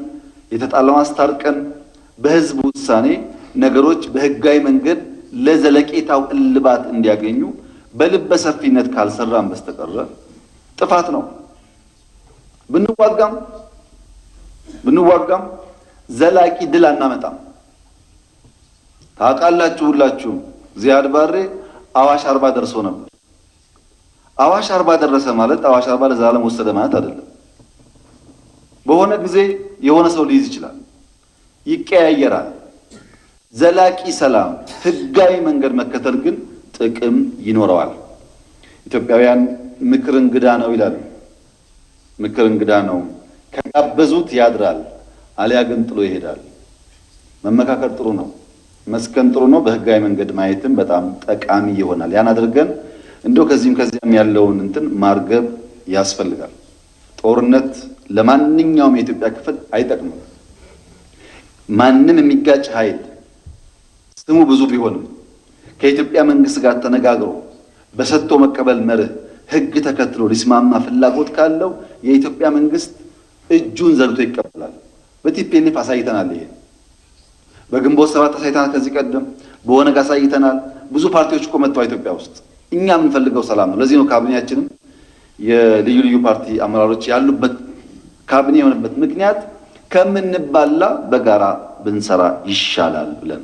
የተጣላውን አስታርቀን በህዝብ ውሳኔ ነገሮች በህጋዊ መንገድ ለዘለቄታው እልባት እንዲያገኙ በልበ ሰፊነት ካልሰራን በስተቀር ጥፋት ነው። ብንዋጋም ዘላቂ ድል አናመጣም። ታውቃላችሁ ሁላችሁም ዚያድ ባሬ አዋሽ 40 ደርሶ ነበር። አዋሽ 40 ደረሰ ማለት አዋሽ 40 ለዘላለም ወሰደ ማለት አይደለም። በሆነ ጊዜ የሆነ ሰው ሊይዝ ይችላል፣ ይቀያየራል። ዘላቂ ሰላም ህጋዊ መንገድ መከተል ግን ጥቅም ይኖረዋል። ኢትዮጵያውያን ምክር እንግዳ ነው ይላሉ። ምክር እንግዳ ነው፣ ከጋበዙት ያድራል፣ አሊያ ግን ጥሎ ይሄዳል። መመካከር ጥሩ ነው፣ መስከን ጥሩ ነው። በህጋዊ መንገድ ማየትም በጣም ጠቃሚ ይሆናል። ያን አድርገን እንደው ከዚህም ከዚያም ያለውን እንትን ማርገብ ያስፈልጋል። ጦርነት ለማንኛውም የኢትዮጵያ ክፍል አይጠቅምም። ማንም የሚጋጭ ኃይል ስሙ ብዙ ቢሆንም ከኢትዮጵያ መንግስት ጋር ተነጋግሮ በሰጥቶ መቀበል መርህ ህግ ተከትሎ ሊስማማ ፍላጎት ካለው የኢትዮጵያ መንግስት እጁን ዘርግቶ ይቀበላል። በቲፒኤልኤፍ አሳይተናል። ይሄ በግንቦት ሰባት አሳይተናል። ከዚህ ቀደም በኦነግ አሳይተናል። ብዙ ፓርቲዎች እኮ መጥተዋል ኢትዮጵያ ውስጥ። እኛ የምንፈልገው ሰላም ነው። ለዚህ ነው ካቢኔያችንም የልዩ ልዩ ፓርቲ አመራሮች ያሉበት ካቢኔ የሆነበት ምክንያት ከምንባላ በጋራ ብንሰራ ይሻላል ብለን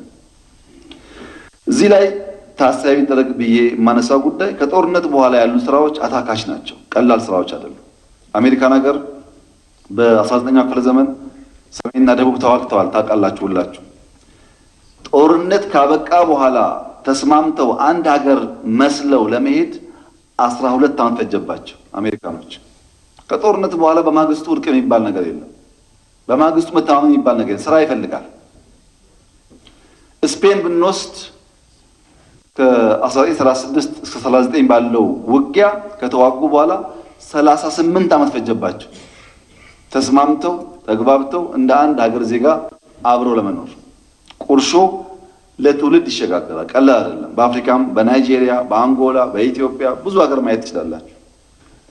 እዚህ ላይ ታሳቢ ይደረግ ብዬ የማነሳው ጉዳይ ከጦርነት በኋላ ያሉ ስራዎች አታካሽ ናቸው። ቀላል ስራዎች አይደሉም። አሜሪካን ሀገር በ19ኛው ክፍለ ዘመን ሰሜንና ደቡብ ተዋግተዋል። ታውቃላችሁ ሁላችሁ። ጦርነት ካበቃ በኋላ ተስማምተው አንድ ሀገር መስለው ለመሄድ 12 ዓመት ፈጀባቸው አሜሪካኖች። ከጦርነት በኋላ በማግስቱ እርቅ የሚባል ነገር የለም። በማግስቱ መተማመን የሚባል ነገር ስራ ይፈልጋል። ስፔን ብንወስድ ከ1936 እስከ 39 ባለው ውጊያ ከተዋጉ በኋላ 38 ዓመት ፈጀባቸው ተስማምተው ተግባብተው እንደ አንድ ሀገር ዜጋ አብረው ለመኖር። ቁርሾ ለትውልድ ይሸጋገራል። ቀላል አይደለም። በአፍሪካም በናይጄሪያ፣ በአንጎላ፣ በኢትዮጵያ ብዙ ሀገር ማየት ትችላላችሁ።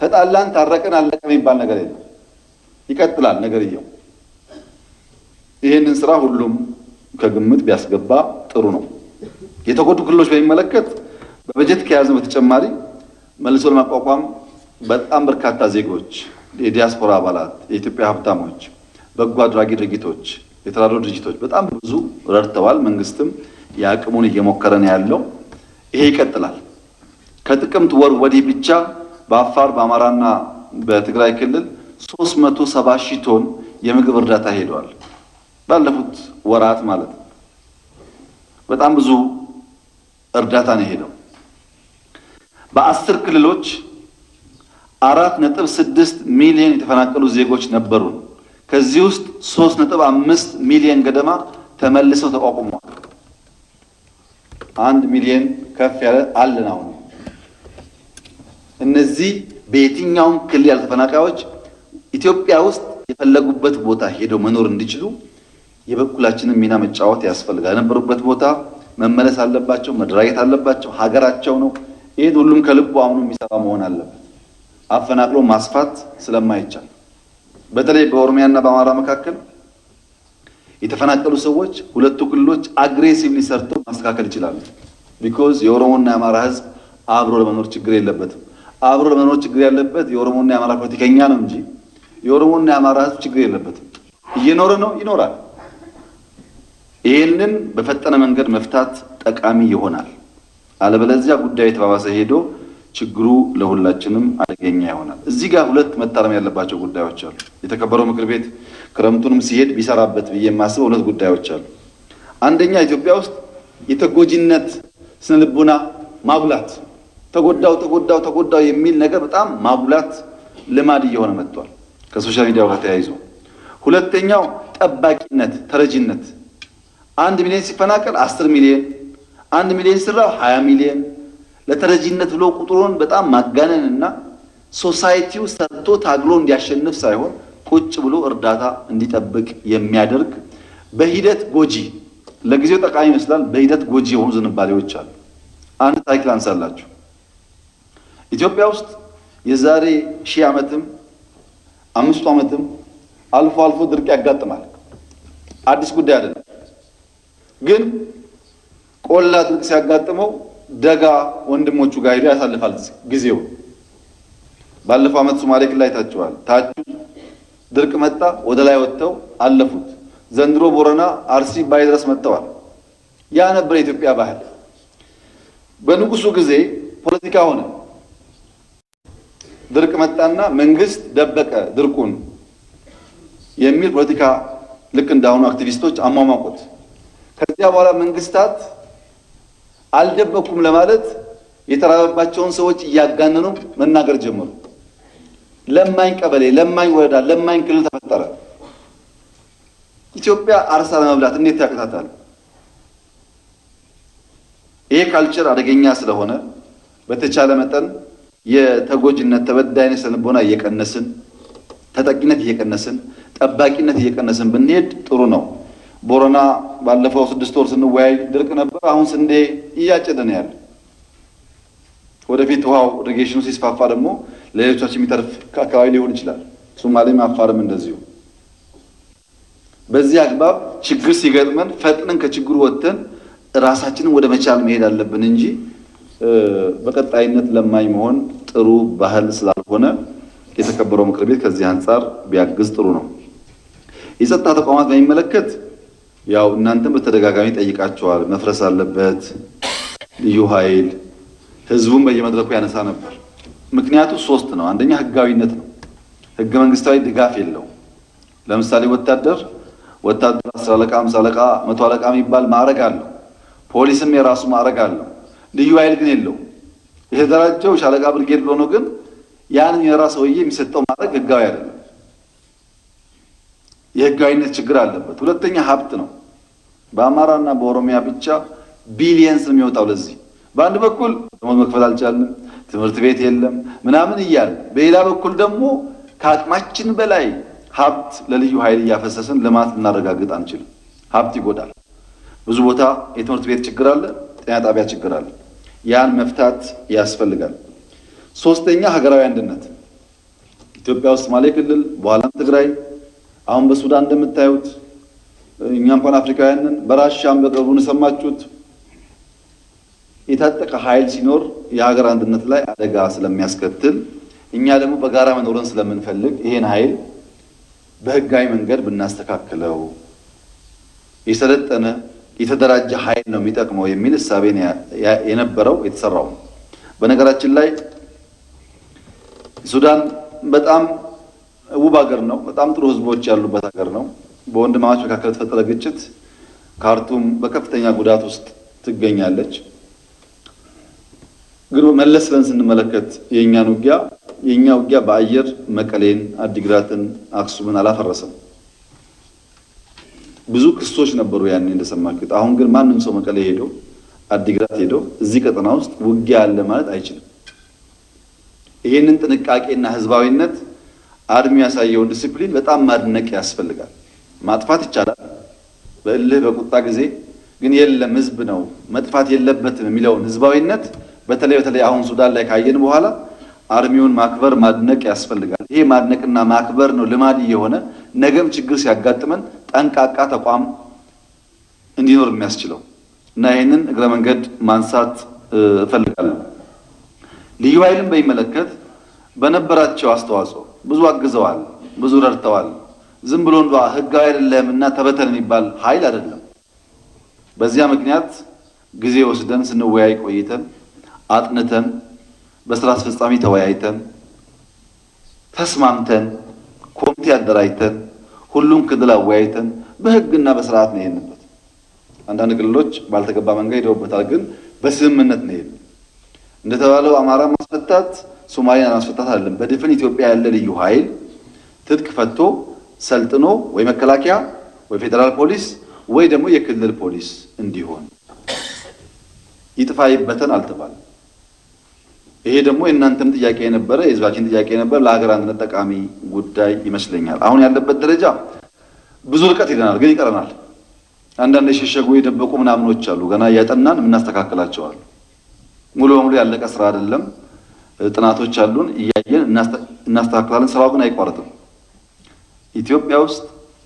ተጣላን ታረቀን አለቀ የሚባል ነገር የለም። ይቀጥላል ነገርየው። ይህንን ስራ ሁሉም ከግምት ቢያስገባ ጥሩ ነው። የተጎዱ ክልሎች በሚመለከት በበጀት ከያዘ በተጨማሪ መልሶ ለማቋቋም በጣም በርካታ ዜጎች፣ የዲያስፖራ አባላት፣ የኢትዮጵያ ሀብታሞች፣ በጎ አድራጊ ድርጅቶች፣ የተራድኦ ድርጅቶች በጣም ብዙ ረድተዋል። መንግስትም የአቅሙን እየሞከረ ነው ያለው። ይሄ ይቀጥላል። ከጥቅምት ወር ወዲህ ብቻ በአፋር በአማራና በትግራይ ክልል 370 ሺህ ቶን የምግብ እርዳታ ሄደዋል። ባለፉት ወራት ማለት ነው። በጣም ብዙ እርዳታ ነው ሄደው። በ10 ክልሎች 4.6 ሚሊዮን የተፈናቀሉ ዜጎች ነበሩ። ከዚህ ውስጥ 3.5 ሚሊዮን ገደማ ተመልሰው ተቋቁመዋል። 1 ሚሊዮን ከፍ ያለ አለን አሁን። እነዚህ በየትኛውም ክልል ያሉ ተፈናቃዮች ኢትዮጵያ ውስጥ የፈለጉበት ቦታ ሄደው መኖር እንዲችሉ የበኩላችንን ሚና መጫወት ያስፈልጋል። የነበሩበት ቦታ መመለስ አለባቸው፣ መደራጀት አለባቸው። ሀገራቸው ነው። ይህን ሁሉም ከልቡ አምኖ የሚሰራ መሆን አለበት። አፈናቅሎ ማስፋት ስለማይቻል በተለይ በኦሮሚያና በአማራ መካከል የተፈናቀሉ ሰዎች ሁለቱ ክልሎች አግሬሲቭሊ ሰርተው ማስተካከል ይችላሉ። ቢኮዝ የኦሮሞና የአማራ ህዝብ አብሮ ለመኖር ችግር የለበትም። አብሮ ለመኖር ችግር ያለበት የኦሮሞና የአማራ ፖለቲከኛ ነው እንጂ የኦሮሞና የአማራ ህዝብ ችግር የለበትም። እየኖረ ነው፣ ይኖራል። ይህንን በፈጠነ መንገድ መፍታት ጠቃሚ ይሆናል። አለበለዚያ ጉዳዩ የተባባሰ ሄዶ ችግሩ ለሁላችንም አደገኛ ይሆናል። እዚህ ጋር ሁለት መታረም ያለባቸው ጉዳዮች አሉ። የተከበረው ምክር ቤት ክረምቱንም ሲሄድ ቢሰራበት ብዬ የማስበው ሁለት ጉዳዮች አሉ። አንደኛ ኢትዮጵያ ውስጥ የተጎጂነት ስነልቦና ማጉላት፣ ተጎዳው የሚል ነገር በጣም ማጉላት ልማድ እየሆነ መጥቷል ከሶሻል ሚዲያው ጋር ተያይዞ። ሁለተኛው ጠባቂነት፣ ተረጂነት። 1 ሚሊዮን ሲፈናቀል 10 ሚሊዮን፣ 1 ሚሊዮን ስራ 20 ሚሊዮን ለተረጂነት ብሎ ቁጥሩን በጣም ማጋነንና ሶሳይቲው ሰርቶ ታግሎ እንዲያሸንፍ ሳይሆን ቁጭ ብሎ እርዳታ እንዲጠብቅ የሚያደርግ በሂደት ጎጂ፣ ለጊዜው ጠቃሚ ይመስላል፣ በሂደት ጎጂ የሆኑ ዝንባሌዎች አሉ። አንድ ታሪክ ላንሳላችሁ። ኢትዮጵያ ውስጥ የዛሬ 1000 ዓመትም 500 ዓመትም አልፎ አልፎ ድርቅ ያጋጥማል። አዲስ ጉዳይ አይደለም። ግን ቆላ ድርቅ ሲያጋጥመው ደጋ ወንድሞቹ ጋር ሄዶ ያሳልፋል ጊዜው። ባለፈው ዓመት ሶማሌ ክልል ላይ ታችኋል። ታቹ ድርቅ መጣ፣ ወደ ላይ ወጥተው አለፉት። ዘንድሮ ቦረና፣ አርሲ ባይ ድረስ መጥተዋል። ያ ነበር የኢትዮጵያ ባህል። በንጉሱ ጊዜ ፖለቲካ ሆነ። ድርቅ መጣና መንግስት ደበቀ ድርቁን የሚል ፖለቲካ ልክ እንዳሁኑ አክቲቪስቶች አሟሟቁት። ከዚያ በኋላ መንግስታት አልደበኩም ለማለት የተራበባቸውን ሰዎች እያጋነኑ መናገር ጀመሩ። ለማኝ ቀበሌ፣ ለማኝ ወረዳ፣ ለማኝ ክልል ተፈጠረ። ኢትዮጵያ አርሳ ለመብላት እንዴት ያቅታታል? ይሄ ካልቸር አደገኛ ስለሆነ በተቻለ መጠን የተጎጂነት ተበዳይነት ስነልቦና እየቀነስን፣ ተጠቂነት እየቀነስን፣ ጠባቂነት እየቀነስን ብንሄድ ጥሩ ነው። ቦረና ባለፈው 6 ወር ስንወያይ ድርቅ ነበር። አሁን ስንዴ እያጨደ ነው ያለ። ወደፊት ውሃው ኢሪጌሽኑ ሲስፋፋ ደግሞ ለሌሎቻችን የሚተርፍ አካባቢ ሊሆን ይችላል። ሶማሌም አፋርም እንደዚሁ። በዚህ አግባብ ችግር ሲገጥመን ፈጥነን ከችግሩ ወጥተን ራሳችንን ወደ መቻል መሄድ አለብን እንጂ በቀጣይነት ለማኝ መሆን ጥሩ ባህል ስላልሆነ የተከበረው ምክር ቤት ከዚህ አንፃር ቢያግዝ ጥሩ ነው። የጸጥታ ተቋማት በሚመለከት ያው እናንተም በተደጋጋሚ ጠይቃቸዋል። መፍረስ አለበት ልዩ ኃይል ህዝቡን በየመድረኩ ያነሳ ነበር። ምክንያቱ 3 ነው። አንደኛ ህጋዊነት ነው። ህገ መንግስታዊ ድጋፍ የለው። ለምሳሌ ወታደር 10 አለቃ፣ 50 አለቃ፣ 100 አለቃ የሚባል ማዕረግ አለው። ፖሊስም የራሱ ማዕረግ አለው። ልዩ ኃይል ግን የለው። የተደራጀው ሻለቃ ብርጌድ ብሎ ነው። ግን ያን የራስ ሰውዬ የሚሰጠው ማዕረግ ህጋዊ አይደለም። የህጋዊነት ችግር አለበት። ሁለተኛ ሀብት ነው። በአማራና በኦሮሚያ ብቻ ቢሊየንስ ነው የሚወጣው ለዚህ። በአንድ በኩል ደሞዝ መክፈል አልቻልንም፣ ትምህርት ቤት የለም ምናምን እያለ፣ በሌላ በኩል ደግሞ ከአቅማችን በላይ ሀብት ለልዩ ኃይል እያፈሰስን ልማት ልናረጋግጥ አንችልም። ሀብት ይጎዳል። ብዙ ቦታ የትምህርት ቤት ችግር አለ፣ ጤና ጣቢያ ችግር አለ። ያን መፍታት ያስፈልጋል። 3ኛ ሀገራዊ አንድነት። ኢትዮጵያ ውስጥ ሶማሌ ክልል፣ በኋላም ትግራይ፣ አሁን በሱዳን እንደምታዩት እኛ እንኳን አፍሪካውያንን በራሻም በቅርቡ እንደሰማችሁት የታጠቀ ኃይል ሲኖር የሀገር አንድነት ላይ አደጋ ስለሚያስከትል እኛ ደግሞ በጋራ መኖርን ስለምንፈልግ ይሄን ኃይል በህጋዊ መንገድ ብናስተካክለው የሰለጠነ የተደራጀ ኃይል ነው የሚጠቅመው የሚል እሳቤ የነበረው የተሰራው። በነገራችን ላይ ሱዳን በጣም ውብ ሀገር ነው። በጣም ጥሩ ህዝቦች ያሉበት ሀገር ነው። በወንድማማች መካከል የተፈጠረ ግጭት ካርቱም በከፍተኛ ጉዳት ውስጥ ትገኛለች። ግን መለስ ብለን ስንመለከት የኛ ውጊያ በአየር መቀሌን፣ አዲግራትን፣ አክሱምን አላፈረሰም። ብዙ ክሶች ነበሩ ያኔ እንደሰማችሁት። አሁን ግን ማንም ሰው መቀሌ ሄዶ አዲግራት ሄዶ እዚህ ቀጠና ውስጥ ውጊያ አለ ማለት አይችልም። ይሄንን ጥንቃቄና ህዝባዊነት አድሚ ያሳየውን ዲሲፕሊን በጣም ማድነቅ ያስፈልጋል። ማጥፋት ይቻላል በእልህ በቁጣ ጊዜ፣ ግን የለም ህዝብ ነው መጥፋት የለበትም የሚለውን ህዝባዊነት በተለይ አሁን ሱዳን ላይ ካየን በኋላ አርሚውን ማክበር ማድነቅ ያስፈልጋል። ይሄ ማድነቅና ማክበር ነው ልማድ የሆነ ነገም ችግር ሲያጋጥመን ጠንቃቃ ተቋም እንዲኖር የሚያስችለው እና ይሄንን እግረ መንገድ ማንሳት እፈልጋለሁ። ልዩ ኃይልን በሚመለከት በነበራቸው አስተዋጽኦ ብዙ አግዘዋል፣ ብዙ ረድተዋል። ዝም ብሎ እንደ ህጋዊ አይደለም እና ተበተን የሚባል ኃይል አይደለም። በዚያ ምክንያት ጊዜ ወስደን ስንወያይ ቆይተን አጥንተን በስራ አስፈጻሚ ተወያይተን ተስማምተን ኮሚቴ አደራጅተን ሁሉም ክልል አወያይተን በህግና በስርዓት ነው የሄድንበት። አንዳንድ ክልሎች ባልተገባ መንገድ ሄደውበታል፣ ግን በስምምነት ነው የሄድነው። እንደተባለው አማራ ማስፈታት ሶማሊያን ማስፈታት አይደለም። በድፍን ኢትዮጵያ ያለ ልዩ ኃይል ትጥቅ ፈቶ ሰልጥኖ ወይ መከላከያ ወይ ፌደራል ፖሊስ ወይ ደግሞ የክልል ፖሊስ እንዲሆን ይጥፋ ይበተን አልተባለም። ይሄ ደግሞ የእናንተም ጥያቄ የነበረ የህዝባችን ጥያቄ የነበረ ለሀገር አንድነት ጠቃሚ ጉዳይ ይመስለኛል። አሁን ያለበት ደረጃ ብዙ ርቀት ሄደናል፣ ግን ይቀረናል። አንዳንድ የሸሸጉ የደበቁ ምናምኖች አሉ፣ ገና እያጠናን የምናስተካክላቸዋል። ሙሉ በሙሉ ያለቀ ስራ አይደለም። ጥናቶች አሉን፣ እያየን እናስተካክላለን። ስራው ግን አይቋረጥም። ኢትዮጵያ ውስጥ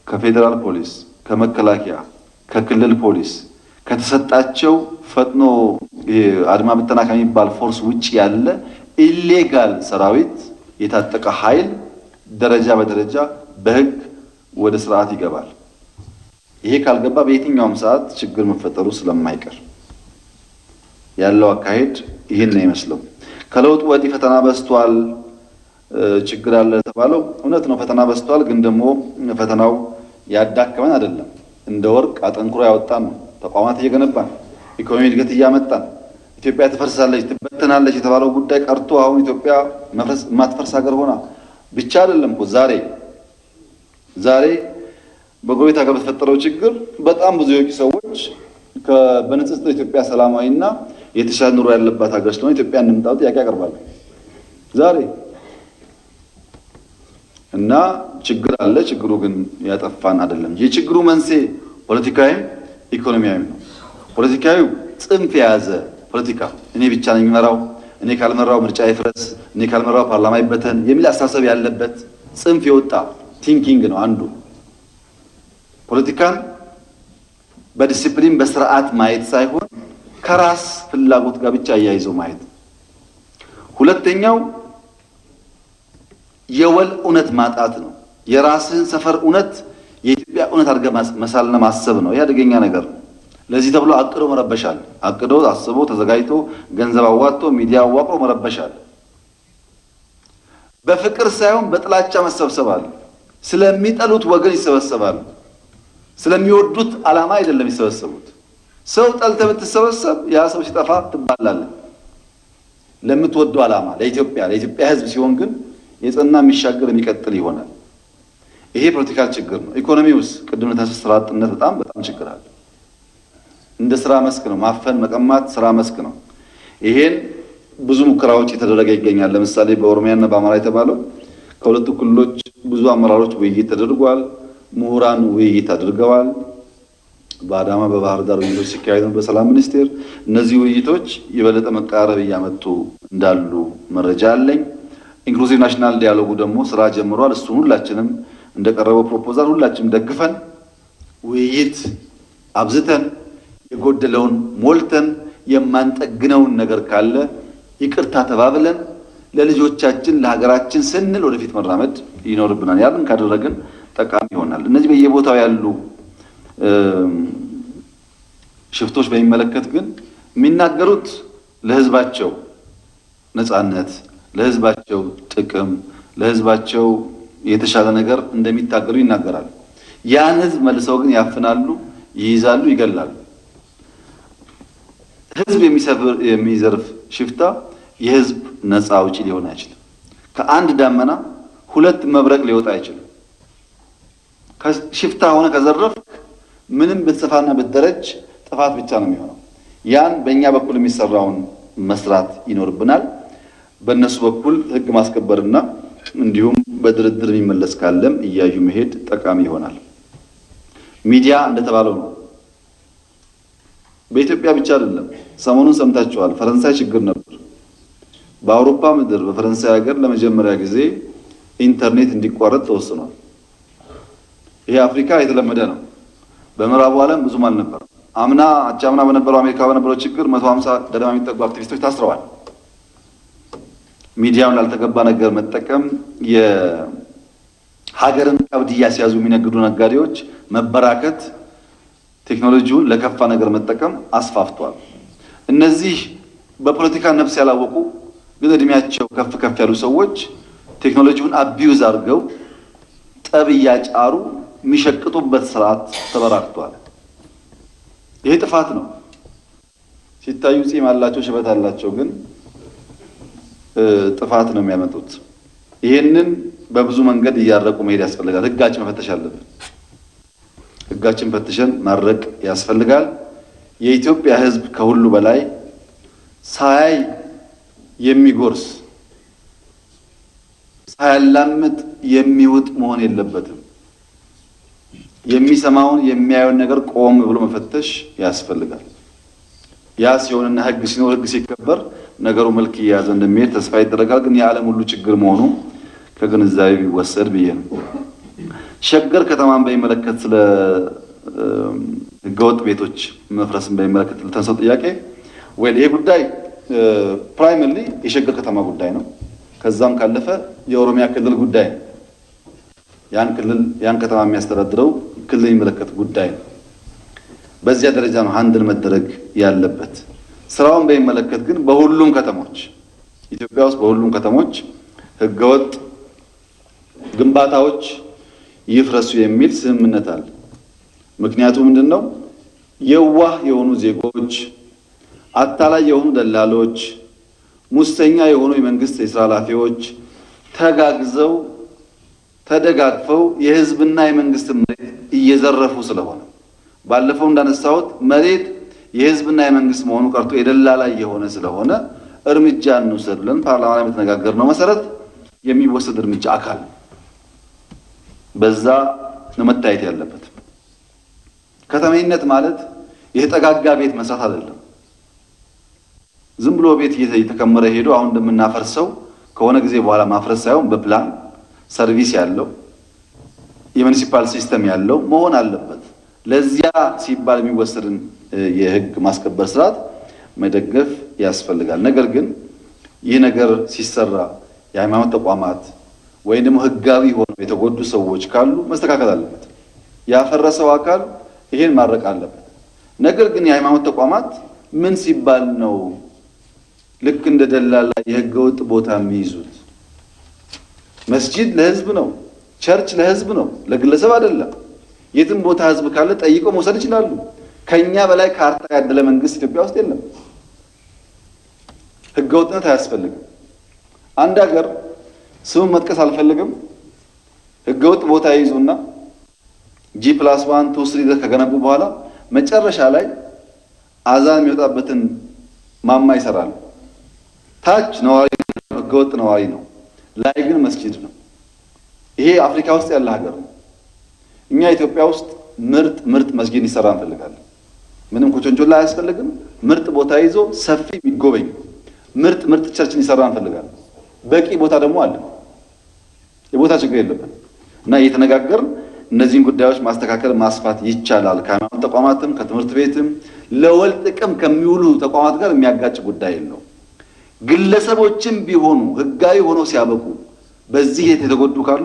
ከፌደራል ፖሊስ፣ ከመከላከያ፣ ከክልል ፖሊስ ከተሰጣቸው ፈጥኖ አድማ ብተና ከሚባል ፎርስ ውጪ ያለ ኢሌጋል ሰራዊት የታጠቀ ኃይል ደረጃ በደረጃ በህግ ወደ ስርዓት ይገባል። ይሄ ካልገባ በየትኛውም ሰዓት ችግር መፈጠሩ ስለማይቀር ያለው አካሄድ ይህን ነው የሚመስለው። ከለውጥ ወዲህ ፈተና በዝቷል፣ ችግር አለ ተባለው እውነት ነው። ፈተና በዝቷል፣ ግን ደግሞ ፈተናው ያዳከመን አይደለም። እንደ ወርቅ አጠንክሮ ያወጣን ነው። ተቋማት እየገነባን ኢኮኖሚ እድገት እያመጣን ኢትዮጵያ ትፈርሳለች ትበተናለች የተባለው ጉዳይ ቀርቶ አሁን ኢትዮጵያ ማትፈርስ ሀገር ሆና ብቻ አይደለም እኮ ዛሬ በጎረቤት ሀገር በተፈጠረው ችግር በጣም ብዙ የውጭ ሰዎች በንጽጽር ኢትዮጵያ ሰላማዊና የተሻለ ኑሮ ያለባት ሀገር ስለሆነ ኢትዮጵያ እንምጣው ጥያቄ ያቀርባሉ ዛሬ እና ችግር አለ። ችግሩ ግን ያጠፋን አይደለም። የችግሩ መንስኤ ፖለቲካዊ ኢኮኖሚያዊ ነው። ፖለቲካዊ ጽንፍ የያዘ ፖለቲካ እኔ ብቻ ነኝ የሚመራው፣ እኔ ካልመራው ምርጫ ይፍረስ፣ እኔ ካልመራው ፓርላማ ይበተን የሚል አስተሳሰብ ያለበት ጽንፍ የወጣ ቲንኪንግ ነው አንዱ። ፖለቲካን በዲሲፕሊን በስርዓት ማየት ሳይሆን ከራስ ፍላጎት ጋር ብቻ አያይዞ ማየት። ሁለተኛው የወል እውነት ማጣት ነው። የራስህን ሰፈር እውነት የኢትዮጵያ እውነት አድርገህ መሳልና ማሰብ ነው። ይህ አደገኛ ነገር ነው። ለዚህ ተብሎ አቅዶ መረበሻል። አቅዶ አስቦ ተዘጋጅቶ ገንዘብ አዋጥቶ ሚዲያ አዋቅሮ መረበሻል። በፍቅር ሳይሆን በጥላቻ መሰብሰባል። ስለሚጠሉት ወገን ይሰበሰባል። ስለሚወዱት ዓላማ አይደለም ይሰበሰቡት። ሰው ጠልተህ ብትሰበሰብ ያ ሰው ሲጠፋ ትባላለህ። ለምትወደው ዓላማ ለኢትዮጵያ ሕዝብ ሲሆን ግን የጸና የሚሻገር የሚቀጥል ይሆናል። ይሄ ፖለቲካል ችግር ነው። ኢኮኖሚውስ ቅድም ተነሳ ስራ አጥነት በጣም ችግር አለ። እንደ ስራ መስክ ነው። ማፈን መቀማት ስራ መስክ ነው። ይሄን ብዙ ሙከራዎች የተደረገ ይገኛል። ለምሳሌ በኦሮሚያና በአማራ የተባለው ከሁለቱ ክልሎች ብዙ አመራሮች ውይይት ተደርጓል። ምሁራን ውይይት አድርገዋል። በአዳማ በባህር ዳር ውይይቶች ሲካሄዱ በሰላም ሚኒስቴር እነዚህ ውይይቶች የበለጠ መቃረብ እያመጡ እንዳሉ መረጃ አለኝ። ኢንክሉሲቭ ናሽናል ዲያሎጉ ደግሞ ስራ ጀምሯል። እሱን ሁላችንም እንደቀረበው ፕሮፖዛል ሁላችንም ደግፈን ውይይት አብዝተን የጎደለውን ሞልተን የማንጠግነውን ነገር ካለ ይቅርታ ተባብለን ለልጆቻችን ለሀገራችን ስንል ወደፊት መራመድ ይኖርብናል። ያንን ካደረግን ጠቃሚ ይሆናል። እነዚህ በየቦታው ያሉ ሽፍቶች በሚመለከት ግን የሚናገሩት ለህዝባቸው ነፃነት፣ ለህዝባቸው ጥቅም፣ ለህዝባቸው የተሻለ ነገር እንደሚታገሉ ይናገራሉ። ያን ህዝብ መልሰው ግን ያፍናሉ፣ ይይዛሉ፣ ይገላሉ። ህዝብ የሚዘርፍ ሽፍታ የህዝብ ነፃ አውጪ ሊሆን አይችልም። ከአንድ ዳመና ሁለት መብረቅ ሊወጣ አይችልም። ሽፍታ ሆነ ከዘረፍ ምንም ብትሰፋና ብትደረጅ ጥፋት ብቻ ነው የሚሆነው። ያን በእኛ በኩል የሚሰራውን መስራት ይኖርብናል። በእነሱ በኩል ህግ ማስከበርና እንዲሁም በድርድር የሚመለስ ካለም እያዩ መሄድ ጠቃሚ ይሆናል። ሚዲያ እንደተባለው ነው። በኢትዮጵያ ብቻ አይደለም። ሰሞኑን ሰምታችኋል። ፈረንሳይ ችግር ነበር። በአውሮፓ ምድር በፈረንሳይ ሀገር ለመጀመሪያ ጊዜ ኢንተርኔት እንዲቋረጥ ተወስኗል። ይሄ አፍሪካ የተለመደ ነው። በምዕራቡ ዓለም ብዙም አልነበረም። አቻምና በነበረው አሜሪካ በነበረው ችግር 150 ገደማ የሚጠጉ አክቲቪስቶች ታስረዋል። ሚዲያውን ላልተገባ ነገር መጠቀም፣ የሀገርን ቀብድ እያስያዙ የሚነግዱ ነጋዴዎች መበራከት፣ ቴክኖሎጂውን ለከፋ ነገር መጠቀም አስፋፍቷል። እነዚህ በፖለቲካ ነፍስ ያላወቁ ግን እድሜያቸው ከፍ ያሉ ሰዎች ቴክኖሎጂውን አቢዩዝ አድርገው ጠብ እያጫሩ የሚሸቅጡበት ስርዓት ተበራክቷል። ይሄ ጥፋት ነው። ሲታዩ ጺም አላቸው፣ ሽበት አላቸው፣ ግን ጥፋት ነው የሚያመጡት። ይሄንን በብዙ መንገድ እያረቁ መሄድ ያስፈልጋል። ህጋችን መፈተሽ አለብን። ህጋችን ፈትሸን ማድረቅ ያስፈልጋል። የኢትዮጵያ ህዝብ ከሁሉ በላይ ሳያይ የሚጎርስ ሳያላምጥ የሚውጥ መሆን የለበትም። የሚሰማውን የሚያየውን ነገር ቆም ብሎ መፈተሽ ያስፈልጋል። ያ ሲሆንና ህግ ሲኖር ህግ ሲከበር ነገሩ መልክ እየያዘ እንደሚሄድ ተስፋ ይደረጋል። ግን የዓለም ሁሉ ችግር መሆኑ ከግንዛቤ ቢወሰድ ብዬ ነው። ሸገር ከተማን በሚመለከት ስለ ህገወጥ ቤቶች መፍረስን በሚመለከት ለተነሳው ጥያቄ ይሄ ጉዳይ ፕራይመሪሊ የሸገር ከተማ ጉዳይ ነው። ከዛም ካለፈ የኦሮሚያ ክልል ጉዳይ ነው። ያን ከተማ የሚያስተዳድረው ክልል የሚመለከት ጉዳይ ነው። በዚያ ደረጃ ነው ሃንድል መደረግ ያለበት። ስራውን በሚመለከት ግን በሁሉም ከተሞች ኢትዮጵያ ውስጥ በሁሉም ከተሞች ህገወጥ ግንባታዎች ይፍረሱ የሚል ስምምነት አለ። ምክንያቱም ምንድነው? የዋህ የሆኑ ዜጎች፣ አታላይ የሆኑ ደላሎች፣ ሙሰኛ የሆኑ የመንግስት የስራ ኃላፊዎች ተጋግዘው ተደጋግፈው የህዝብና የመንግስት መሬት እየዘረፉ ስለሆነ ባለፈው እንዳነሳሁት መሬት የህዝብና የመንግስት መሆኑ ቀርቶ የደላላ የሆነ ስለሆነ እርምጃ እንውሰድ ብለን ፓርላማ ላይ የተነጋገርነው መሰረት የሚወሰድ እርምጃ አካል በዛ ነው መታየት ያለበት። ከተሜነት ማለት የተጠጋጋ ቤት መስራት አይደለም። ዝም ብሎ ቤት እየተከመረ ሄዶ አሁን እንደምናፈርሰው ከሆነ ጊዜ በኋላ ማፍረስ ሳይሆን በፕላን ሰርቪስ ያለው የሙኒሲፓል ሲስተም ያለው መሆን አለበት። ለዚያ ሲባል የሚወሰድን የህግ ማስከበር ስርዓት መደገፍ ያስፈልጋል። ነገር ግን ይህ ነገር ሲሰራ የሃይማኖት ተቋማት ወይም ደግሞ ህጋዊ ሆነው የተጎዱ ሰዎች ካሉ መስተካከል አለበት። ያፈረሰው አካል ይሄን ማድረቅ አለበት። ነገር ግን የሃይማኖት ተቋማት ምን ሲባል ነው ልክ እንደ ደላላ የህገወጥ ቦታ የሚይዙት? መስጂድ ለህዝብ ነው፣ ቸርች ለህዝብ ነው፣ ለግለሰብ አይደለም። የትም ቦታ ህዝብ ካለ ጠይቀው መውሰድ ይችላሉ። ከኛ በላይ ካርታ ያደለ መንግስት ኢትዮጵያ ውስጥ የለም። ህገወጥነት አያስፈልግም። አንድ ሀገር ስሙን መጥቀስ አልፈልግም፣ ህገወጥ ቦታ ይይዙና G+1 2 3 ከገነቡ በኋላ መጨረሻ ላይ አዛን የሚወጣበትን ማማ ይሰራሉ። ታች ነዋሪ ህገወጥ ነዋሪ ነው፣ ላይ ግን መስጂድ ነው። ይሄ አፍሪካ ውስጥ ያለ ሀገር ነው። እኛ ኢትዮጵያ ውስጥ ምርጥ መስጊድ ይሰራ እንፈልጋለን። ምንም ኮቸንጆላ አያስፈልግም። ምርጥ ቦታ ይዞ ሰፊ ቢጎበኝ ምርጥ ቸርችን ይሰራ እንፈልጋለን። በቂ ቦታ ደግሞ አለ። የቦታ ችግር የለብን እና እየተነጋገርን እነዚህን ጉዳዮች ማስተካከል ማስፋት ይቻላል። ከሃይማኖት ተቋማትም ከትምህርት ቤትም ለወል ጥቅም ከሚውሉ ተቋማት ጋር የሚያጋጭ ጉዳይ የለው። ግለሰቦችም ቢሆኑ ህጋዊ ሆነው ሲያበቁ በዚህ የተጎዱ ካሉ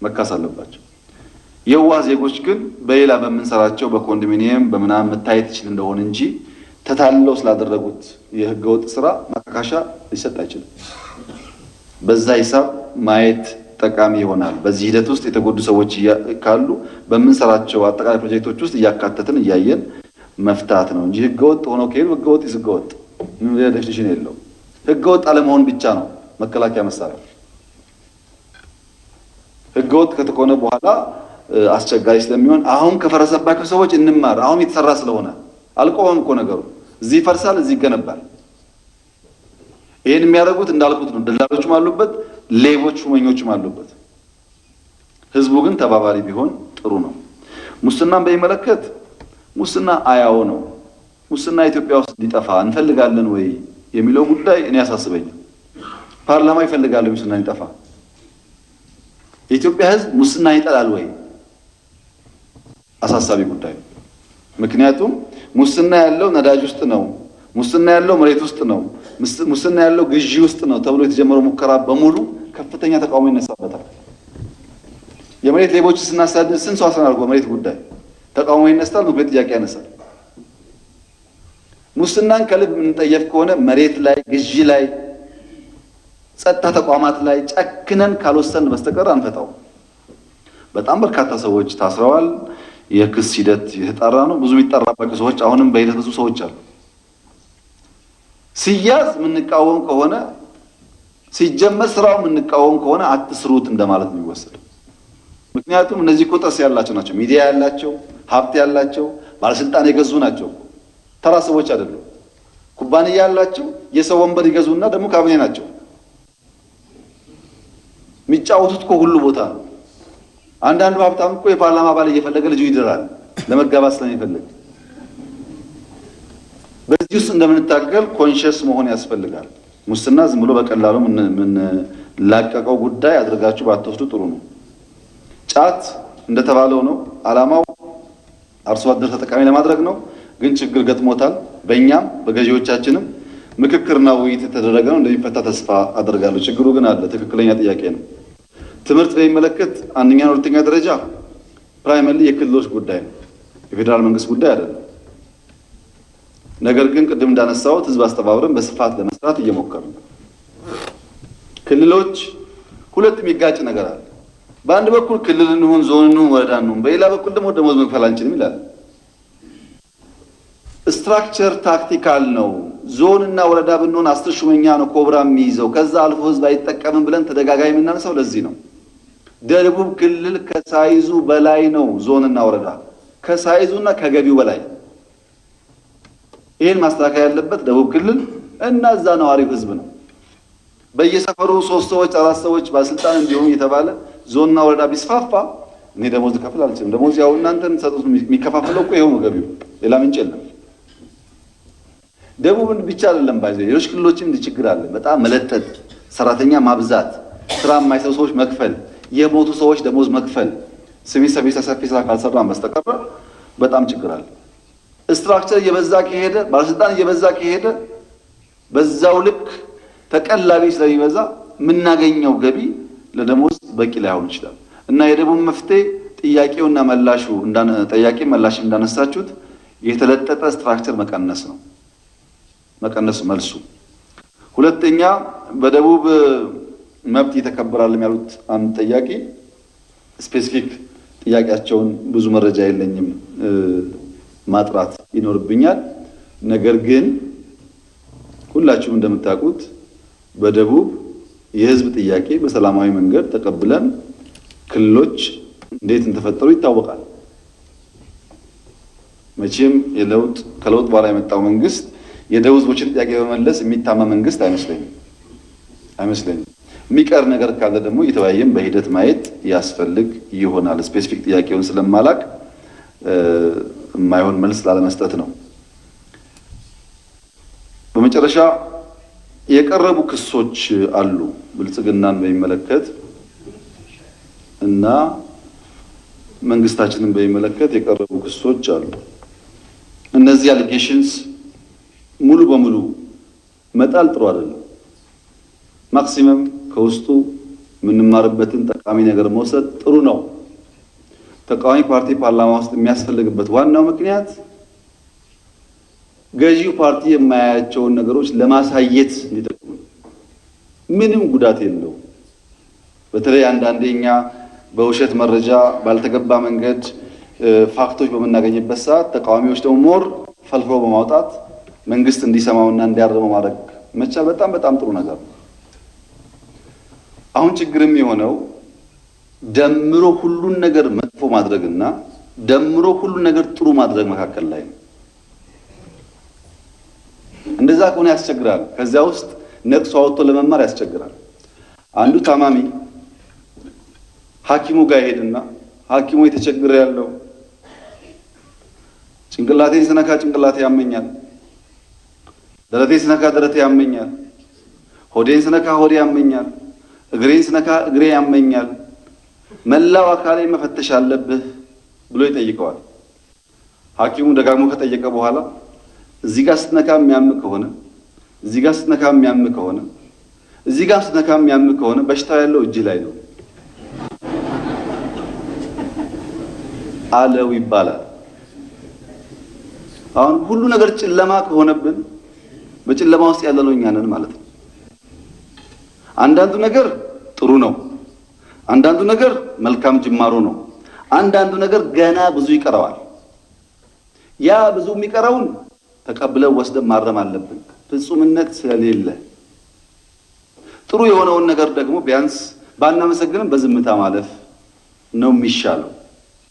መካስ አለባቸው። የዋህ ዜጎች ግን በሌላ በምንሰራቸው በኮንዶሚኒየም በምናምን መታየት ይችል እንደሆነ እንጂ ተታለው ስላደረጉት የህገወጥ ስራ ማካካሻ ሊሰጥ አይችልም። በዛ ሂሳብ ማየት ጠቃሚ ይሆናል። በዚህ ሂደት ውስጥ የተጎዱ ሰዎች ካሉ በምንሰራቸው አጠቃላይ ፕሮጀክቶች ውስጥ እያካተትን እያየን መፍታት ነው እንጂ ህገወጥ ሆኖ ከሄዱ ህገወጥ ህገወጥ ምን ዴፊኒሽን የለው። ህገወጥ አለመሆን ብቻ ነው መከላከያ መሳሪያ። ህገወጥ ከተኮነ በኋላ አስቸጋሪ ስለሚሆን አሁን ከፈረሰባቸው ሰዎች እንማር። አሁን የተሰራ ስለሆነ አልቆመም እኮ ነገሩ። እዚህ ይፈርሳል፣ እዚህ ይገነባል። ይሄን የሚያደርጉት እንዳልኩት ነው። ደላሎችም አሉበት፣ ሌቦች ሹመኞችም አሉበት። ህዝቡ ግን ተባባሪ ቢሆን ጥሩ ነው። ሙስናን በሚመለከት ሙስና አያው ነው። ሙስና ኢትዮጵያ ውስጥ ሊጠፋ እንፈልጋለን ወይ የሚለው ጉዳይ እኔ ያሳስበኛል። ፓርላማ ይፈልጋል ሙስና ሊጠፋ። የኢትዮጵያ ህዝብ ሙስና ይጠላል ወይ? አሳሳቢ ጉዳይ። ምክንያቱም ሙስና ያለው ነዳጅ ውስጥ ነው፣ ሙስና ያለው መሬት ውስጥ ነው፣ ሙስና ያለው ግዢ ውስጥ ነው ተብሎ የተጀመረው ሙከራ በሙሉ ከፍተኛ ተቃውሞ ይነሳበታል። የመሬት ሌቦች ስናሳድድ ስንት ሰው አስናርጎ መሬት ጉዳይ ተቃውሞ ይነሳል፣ ምክር ጥያቄ ያነሳል። ሙስናን ከልብ የምንጠየፍ ከሆነ መሬት ላይ ግዢ ላይ ጸጥታ ተቋማት ላይ ጨክነን ካልወሰን በስተቀር አንፈታው። በጣም በርካታ ሰዎች ታስረዋል። የክስ ሂደት የተጣራ ነው። ብዙ የሚጣራባቸው ሰዎች አሁንም በሂደት ብዙ ሰዎች አሉ። ሲያዝ የምንቃወም ከሆነ ሲጀመር ስራው የምንቃወም ከሆነ አትስሩት እንደማለት ነው የሚወሰደው። ምክንያቱም እነዚህ ቁጥርስ ያላቸው ናቸው፣ ሚዲያ ያላቸው፣ ሀብት ያላቸው፣ ባለስልጣን የገዙ ናቸው። ተራ ሰዎች አይደሉም። ኩባንያ ያላቸው የሰው ወንበር ይገዙና ደግሞ ካቢኔ ናቸው። የሚጫወቱት እኮ ሁሉ ቦታ ነው። አንዳንዱ ሀብታም እኮ የፓርላማ አባል እየፈለገ ልጁ ይድራል ለመጋባት ስለሚፈልግ። በዚህ ውስጥ እንደምንታገል ኮንሽስ መሆን ያስፈልጋል። ሙስና ዝም ብሎ በቀላሉ ምን ላቀቀው ጉዳይ አድርጋችሁ ባትወስዱ ጥሩ ነው። ጫት እንደተባለው ነው። አላማው አርሶ አደር ተጠቃሚ ለማድረግ ነው። ግን ችግር ገጥሞታል። በእኛም በገዢዎቻችንም ምክክርና ውይይት የተደረገ ነው። እንደሚፈታ ተስፋ አደርጋለሁ። ችግሩ ግን አለ። ትክክለኛ ጥያቄ ነው። ትምህርት በሚመለከት አንደኛ እና ሁለተኛ ደረጃ ፕራይመሪ የክልሎች ጉዳይ ነው፣ የፌዴራል መንግስት ጉዳይ አይደለም። ነገር ግን ቅድም እንዳነሳሁት ህዝብ አስተባብረን በስፋት ለመስራት እየሞከርን ነው። ክልሎች ሁለት የሚጋጭ ነገር አለ። በአንድ በኩል ክልል እንሁን፣ ዞን እንሁን፣ ወረዳ እንሁን፣ በሌላ በኩል ደግሞ ደሞዝ መክፈል አንችልም ይላል። ስትራክቸር ታክቲካል ነው። ዞን እና ወረዳ ብንሆን 10 ሹመኛ ነው ኮብራ የሚይዘው፣ ከዛ አልፎ ህዝብ አይጠቀምም ብለን ተደጋጋሚ የምናነሳው ለዚህ ነው። ደቡብ ክልል ከሳይዙ በላይ ነው። ዞን እና ወረዳ ከሳይዙና ከገቢው በላይ። ይሄን ማስተካከል ያለበት ደቡብ ክልል እና እዛ ነዋሪው ህዝብ ነው። በየሰፈሩ 3 ሰዎች 4 ሰዎች ባለስልጣን እንዲሆኑ እየተባለ ዞንና ወረዳ ቢስፋፋ እኔ ደሞዝ ልከፍል አልችልም። ደሞዝ ያው እናንተን ሰጡት የሚከፋፈለው እኮ ይኸው ነው ገቢው፣ ሌላ ምንጭ የለም። ደቡብን ብቻ አይደለም ባይዘው ሌሎች ክልሎችም እንዲህ ችግር አለ። በጣም መለጠጥ፣ ሰራተኛ ማብዛት፣ ስራ የማይሰሩ ሰዎች መክፈል፣ የሞቱ ሰዎች ደሞዝ መክፈል፣ ሲቪል ሰርቪስ ሰፊ ስራ ካልሰራን በስተቀር በጣም ችግር አለ። ስትራክቸር እየበዛ ከሄደ ባለስልጣን እየበዛ ከሄደ በዛው ልክ ተቀላቢ ስለሚበዛ የምናገኘው ገቢ ለደሞዝ በቂ ላይሆን ይችላል እና የደቡብ መፍትሄ ጥያቄውና መላሹ ጠያቄ መላሽ እንዳነሳችሁት የተለጠጠ ስትራክቸር መቀነስ ነው። መቀነስ መልሱ። ሁለተኛ በደቡብ መብት ይተከበራል ያሉት አንድ ጠያቂ ስፔሲፊክ ጥያቄያቸውን ብዙ መረጃ የለኝም ማጥራት ይኖርብኛል። ነገር ግን ሁላችሁም እንደምታውቁት በደቡብ የህዝብ ጥያቄ በሰላማዊ መንገድ ተቀብለን ክልሎች እንዴት እንደተፈጠሩ ይታወቃል። መቼም ከለውጥ በኋላ የመጣው መንግስት የደቡብ ህዝቦችን ጥያቄ በመለስ የሚታማ መንግስት አይመስለኝም። የሚቀር ነገር ካለ ደግሞ እየተወያየን በሂደት ማየት ያስፈልግ ይሆናል። ስፔሲፊክ ጥያቄውን ስለማላቅ የማይሆን መልስ ላለመስጠት ነው። በመጨረሻ የቀረቡ ክሶች አሉ ብልጽግናን በሚመለከት እና መንግስታችንን በሚመለከት የቀረቡ ክሶች አሉ። እነዚህ አሊጌሽንስ ሙሉ በሙሉ መጣል ጥሩ አይደለም። ማክሲመም ከውስጡ የምንማርበትን ጠቃሚ ነገር መውሰድ ጥሩ ነው። ተቃዋሚ ፓርቲ ፓርላማ ውስጥ የሚያስፈልግበት ዋናው ምክንያት ገዢው ፓርቲ የማያያቸውን ነገሮች ለማሳየት እንዲጠቅሙ፣ ምንም ጉዳት የለው። በተለይ አንዳንዴ እኛ በውሸት መረጃ ባልተገባ መንገድ ፋክቶች በምናገኝበት ሰዓት ተቃዋሚዎች ደግሞ ሞር ፈልፍሎ በማውጣት መንግስት እንዲሰማውና እንዲያርመው ማድረግ መቻል በጣም ጥሩ ነገር ነው። አሁን ችግርም የሆነው ደምሮ ሁሉን ነገር መጥፎ ማድረግና ደምሮ ሁሉን ነገር ጥሩ ማድረግ መካከል ላይ ነው። እንደዛ ከሆነ ያስቸግራል። ከዚያ ውስጥ ነቅሶ አውጥቶ ለመማር ያስቸግራል። አንዱ ታማሚ ሐኪሙ ጋር ይሄድና ሐኪሙ የተቸገረ ያለው ጭንቅላቴን ስነካ ጭንቅላቴ ያመኛል፣ ደረቴን ስነካ ደረቴ ያመኛል፣ ሆዴን ስነካ ሆዴ ያመኛል፣ እግሬን ስነካ እግሬ ያመኛል፣ መላው አካሌ መፈተሽ አለብህ ብሎ ይጠይቀዋል። ሐኪሙ ደጋግሞ ከጠየቀ በኋላ እዚህ ጋር ስትነካ የሚያም ከሆነ እዚህ ጋር ስትነካ የሚያም ከሆነ እዚህ ጋር ስትነካ የሚያም ከሆነ በሽታው ያለው እጅ ላይ ነው አለው ይባላል። አሁን ሁሉ ነገር ጨለማ ከሆነብን በጨለማ ውስጥ ያለነው እኛ ነን ማለት ነው። አንዳንዱ ነገር ጥሩ ነው፣ አንዳንዱ ነገር መልካም ጅማሮ ነው፣ አንዳንዱ ነገር ገና ብዙ ይቀረዋል። ያ ብዙ የሚቀረውን ተቀብለው ወስደን ማረም አለብን፣ ፍጹምነት ስለሌለ። ጥሩ የሆነውን ነገር ደግሞ ቢያንስ ባናመሰግንም በዝምታ ማለፍ ነው የሚሻለው።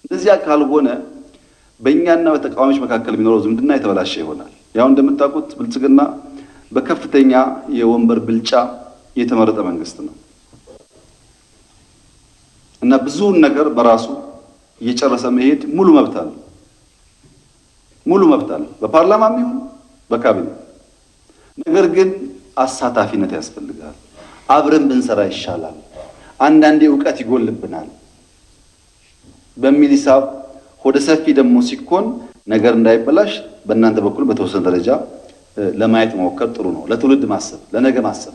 እንደዚያ ካልሆነ በእኛና በተቃዋሚዎች መካከል የሚኖረው ዝምድና የተበላሸ ይሆናል። ያው እንደምታውቁት ብልጽግና በከፍተኛ የወንበር ብልጫ የተመረጠ መንግስት ነው እና ብዙውን ነገር በራሱ እየጨረሰ መሄድ ሙሉ መብት አለው። በፓርላማም ይሁን በካቢኔ። ነገር ግን አሳታፊነት ያስፈልጋል። አብረን ብንሰራ ይሻላል፣ አንዳንዴ እውቀት ይጎልብናል በሚል ሂሳብ ወደ ሰፊ ደግሞ ሲኮን ነገር እንዳይበላሽ በእናንተ በኩል በተወሰነ ደረጃ ለማየት መሞከር ጥሩ ነው። ለትውልድ ማሰብ፣ ለነገ ማሰብ።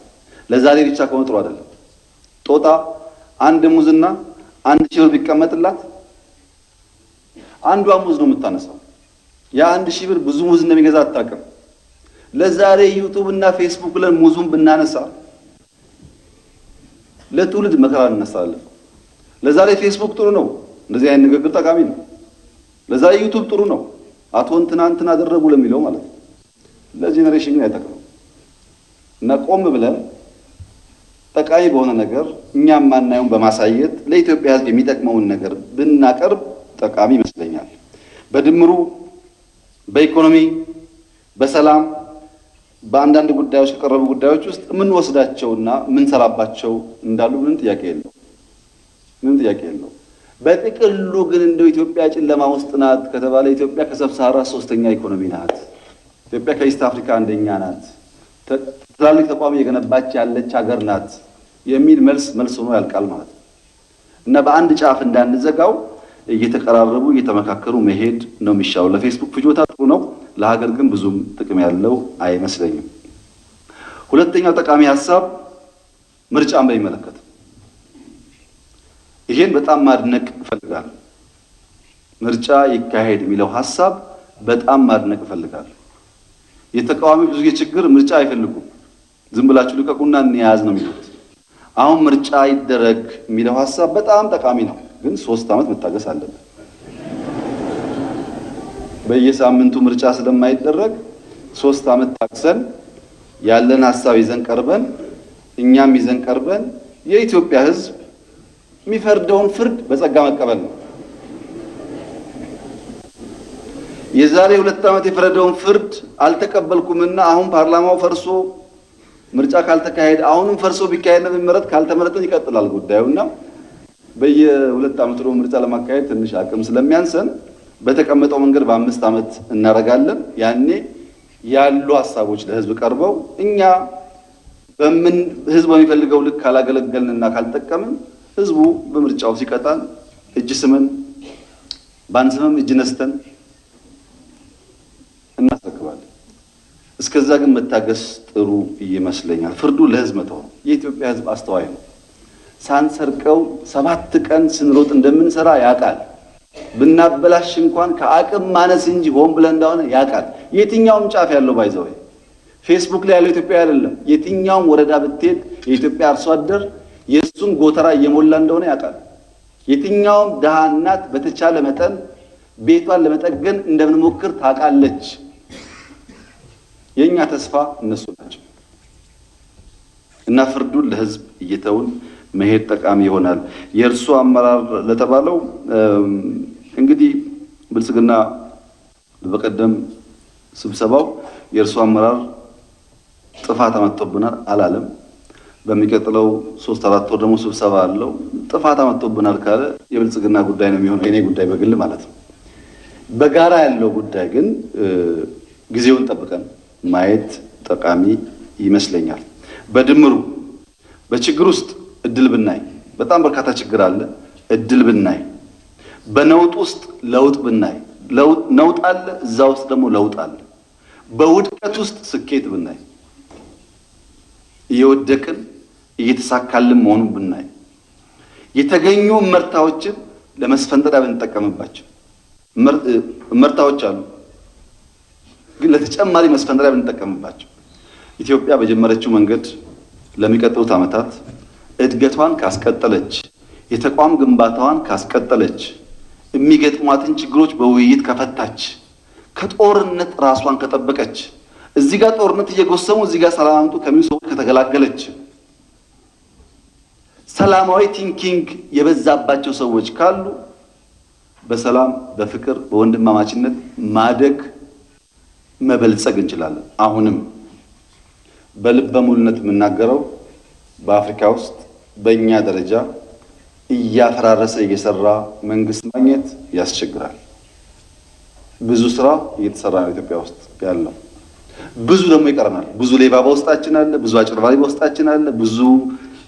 ለዛሬ ብቻ ከሆነ ጥሩ አይደለም። ጦጣ አንድ ሙዝና 1000 ብር ቢቀመጥላት አንዷ ሙዝ ነው የምታነሳው። ያ 1000 ብር ብዙ ሙዝ እንደሚገዛ አታውቅም። ለዛሬ ዩቲዩብ እና ፌስቡክ ብለን ሙዙን ብናነሳ ለትውልድ መከራ እናሳልፍ። ለዛሬ ፌስቡክ ጥሩ ነው፣ እንደዚህ አይነት ንግግር ጠቃሚ ነው። ለዛሬ ዩቲዩብ ጥሩ ነው፣ አቶ እንትና አደረጉ ለሚለው ማለት ነው። ለጄኔሬሽን ግን አይጠቅምም እና ቆም ብለን ጠቃሚ በሆነ ነገር እኛም ማናየውን በማሳየት ለኢትዮጵያ ሕዝብ የሚጠቅመውን ነገር ብናቀርብ ጠቃሚ ይመስለኛል። በድምሩ በኢኮኖሚ፣ በሰላም፣ በአንዳንድ ጉዳዮች ከቀረቡ ጉዳዮች ውስጥ የምንወስዳቸውና የምንሰራባቸው እንዳሉ ምንም ጥያቄ የለው። በጥቅሉ ግን እንደው ኢትዮጵያ ጨለማ ውስጥ ናት ከተባለ ኢትዮጵያ ከሰብሳራ ሶስተኛ ኢኮኖሚ ናት። ኢትዮጵያ ከኢስት አፍሪካ አንደኛ ናት። ትላልቅ ተቋም እየገነባች ያለች ሀገር ናት የሚል መልስ ሆኖ ያልቃል ማለት ነው። እና በአንድ ጫፍ እንዳንዘጋው እየተቀራረቡ እየተመካከሩ መሄድ ነው የሚሻለው። ለፌስቡክ ፍጆታ ጥሩ ነው፣ ለሀገር ግን ብዙም ጥቅም ያለው አይመስለኝም። ሁለተኛው ጠቃሚ ሀሳብ ምርጫን በሚመለከት ይሄን በጣም ማድነቅ እፈልጋለሁ። ምርጫ ይካሄድ የሚለው ሀሳብ በጣም ማድነቅ እፈልጋለሁ። የተቃዋሚ ብዙ ችግር ምርጫ አይፈልጉም፣ ዝም ብላችሁ ልቀቁና እንያዝ ነው የሚሉት። አሁን ምርጫ ይደረግ የሚለው ሀሳብ በጣም ጠቃሚ ነው፣ ግን 3 ዓመት መታገስ አለበት። በየሳምንቱ ምርጫ ስለማይደረግ 3 ዓመት ታክሰን ያለን ሀሳብ ይዘን ቀርበን እኛም ይዘን ቀርበን የኢትዮጵያ ሕዝብ የሚፈርደውን ፍርድ በጸጋ መቀበል ነው። የዛሬ 2 ዓመት የፈረደውን ፍርድ አልተቀበልኩምና አሁን ፓርላማው ፈርሶ ምርጫ ካልተካሄደ አሁንም ፈርሶ ቢካሄድ ነው የሚመረጥ፣ ካልተመረጠ ይቀጥላል ጉዳዩና በየ2 ዓመቱ ደግሞ ምርጫ ለማካሄድ ትንሽ አቅም ስለሚያንሰን በተቀመጠው መንገድ በ5 ዓመት እናረጋለን። ያኔ ያሉ ሀሳቦች ለህዝብ ቀርበው እኛ ህዝብ በሚፈልገው ልክ ካላገለገልንና ካልተጠቀምን ህዝቡ በምርጫው ሲቀጣን እጅ ስመን ባንስመም እጅ ነስተን እናስረክባለን። እስከዛ ግን መታገስ ጥሩ ይመስለኛል። ፍርዱ ለህዝብ መተው ነው። የኢትዮጵያ ህዝብ አስተዋይ ነው። ሳንሰርቀው 7 ቀን ስንሮጥ እንደምንሰራ ያውቃል። ብናበላሽ እንኳን ከአቅም ማነስ እንጂ ሆን ብለን እንደሆነ ያውቃል። የትኛውም ጫፍ ያለው ባይዘው ፌስቡክ ላይ ያለው ኢትዮጵያ አይደለም። የትኛውም ወረዳ ብትሄድ የኢትዮጵያ አርሶ አደር የሱን ጎተራ እየሞላ እንደሆነ ያውቃል። የትኛውም ደሃ እናት በተቻለ መጠን ቤቷን ለመጠገን እንደምንሞክር ታውቃለች። የኛ ተስፋ እነሱ ናቸው እና ፍርዱን ለህዝብ እየተውን መሄድ ጠቃሚ ይሆናል። የእርሱ አመራር ለተባለው እንግዲህ ብልጽግና በቀደም ስብሰባው የእርሱ አመራር ጥፋት አመጣብናል አላለም። በሚቀጥለው 3-4 ወር ደግሞ ስብሰባ አለው። ጥፋት አመጣብናል ካለ የብልጽግና ጉዳይ ነው የሚሆነው፣ የኔ ጉዳይ በግል ማለት ነው። በጋራ ያለው ጉዳይ ግን ጊዜውን ጠብቀን ማየት ጠቃሚ ይመስለኛል። በድምሩ በችግር ውስጥ እድል ብናይ፣ በጣም በርካታ ችግር አለ። እድል ብናይ፣ በነውጥ ውስጥ ለውጥ ብናይ፣ ነውጥ አለ፣ እዛ ውስጥ ደግሞ ለውጥ አለ። በውድቀት ውስጥ ስኬት ብናይ፣ እየወደቅን እየተሳካልን መሆኑን ብናይ፣ የተገኙ ምርታዎችን ለመስፈንጠሪያ ብንጠቀምባቸው፣ ምርታዎች አሉ ግን ለተጨማሪ መስፈንጠሪያ ብንጠቀምባቸው፣ ኢትዮጵያ በጀመረችው መንገድ ለሚቀጥሉት ዓመታት እድገቷን ካስቀጠለች፣ የተቋም ግንባታዋን ካስቀጠለች፣ የሚገጥሟትን ችግሮች በውይይት ከፈታች፣ ከጦርነት ራሷን ከጠበቀች፣ እዚህ ጋር ጦርነት እየጎሰሙ እዚህ ጋር ሰላም አምጡ ከሚሉ ሰዎች ከተገላገለች፣ ሰላማዊ ቲንኪንግ የበዛባቸው ሰዎች ካሉ በሰላም በፍቅር በወንድማማችነት ማደግ መበልጸግ እንችላለን። አሁንም በልበ ሙሉነት የምናገረው በአፍሪካ ውስጥ በእኛ ደረጃ እያፈራረሰ እየሰራ መንግስት ማግኘት ያስቸግራል። ብዙ ስራ እየተሰራ ነው ኢትዮጵያ ውስጥ ያለው። ብዙ ደግሞ ይቀርናል። ብዙ ሌባ በውስጣችን አለ፣ ብዙ አጭበርባሪ በውስጣችን አለ፣ ብዙ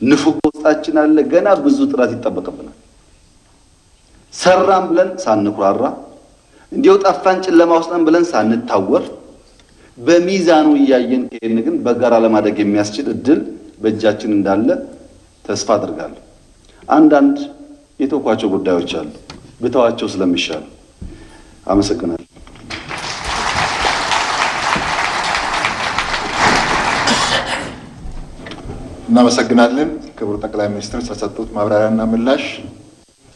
ንፉግ በውስጣችን አለ። ገና ብዙ ጥረት ይጠበቅብናል። ሰራም ብለን ሳንኩራራ፣ እንዲያው ጠፋን ጨለማ ውስጥ ነን ብለን ሳንታወር፣ በሚዛኑ እያየን ከሄድን ግን በጋራ ለማደግ የሚያስችል እድል በእጃችን እንዳለ ተስፋ አድርጋለሁ። አንዳንድ የተውኳቸው ጉዳዮች አሉ፣ ብተዋቸው ስለሚሻሉ። አመሰግናለሁ።
እናመሰግናለን ክቡር ጠቅላይ ሚኒስትር ስለሰጡት ማብራሪያና ምላሽ።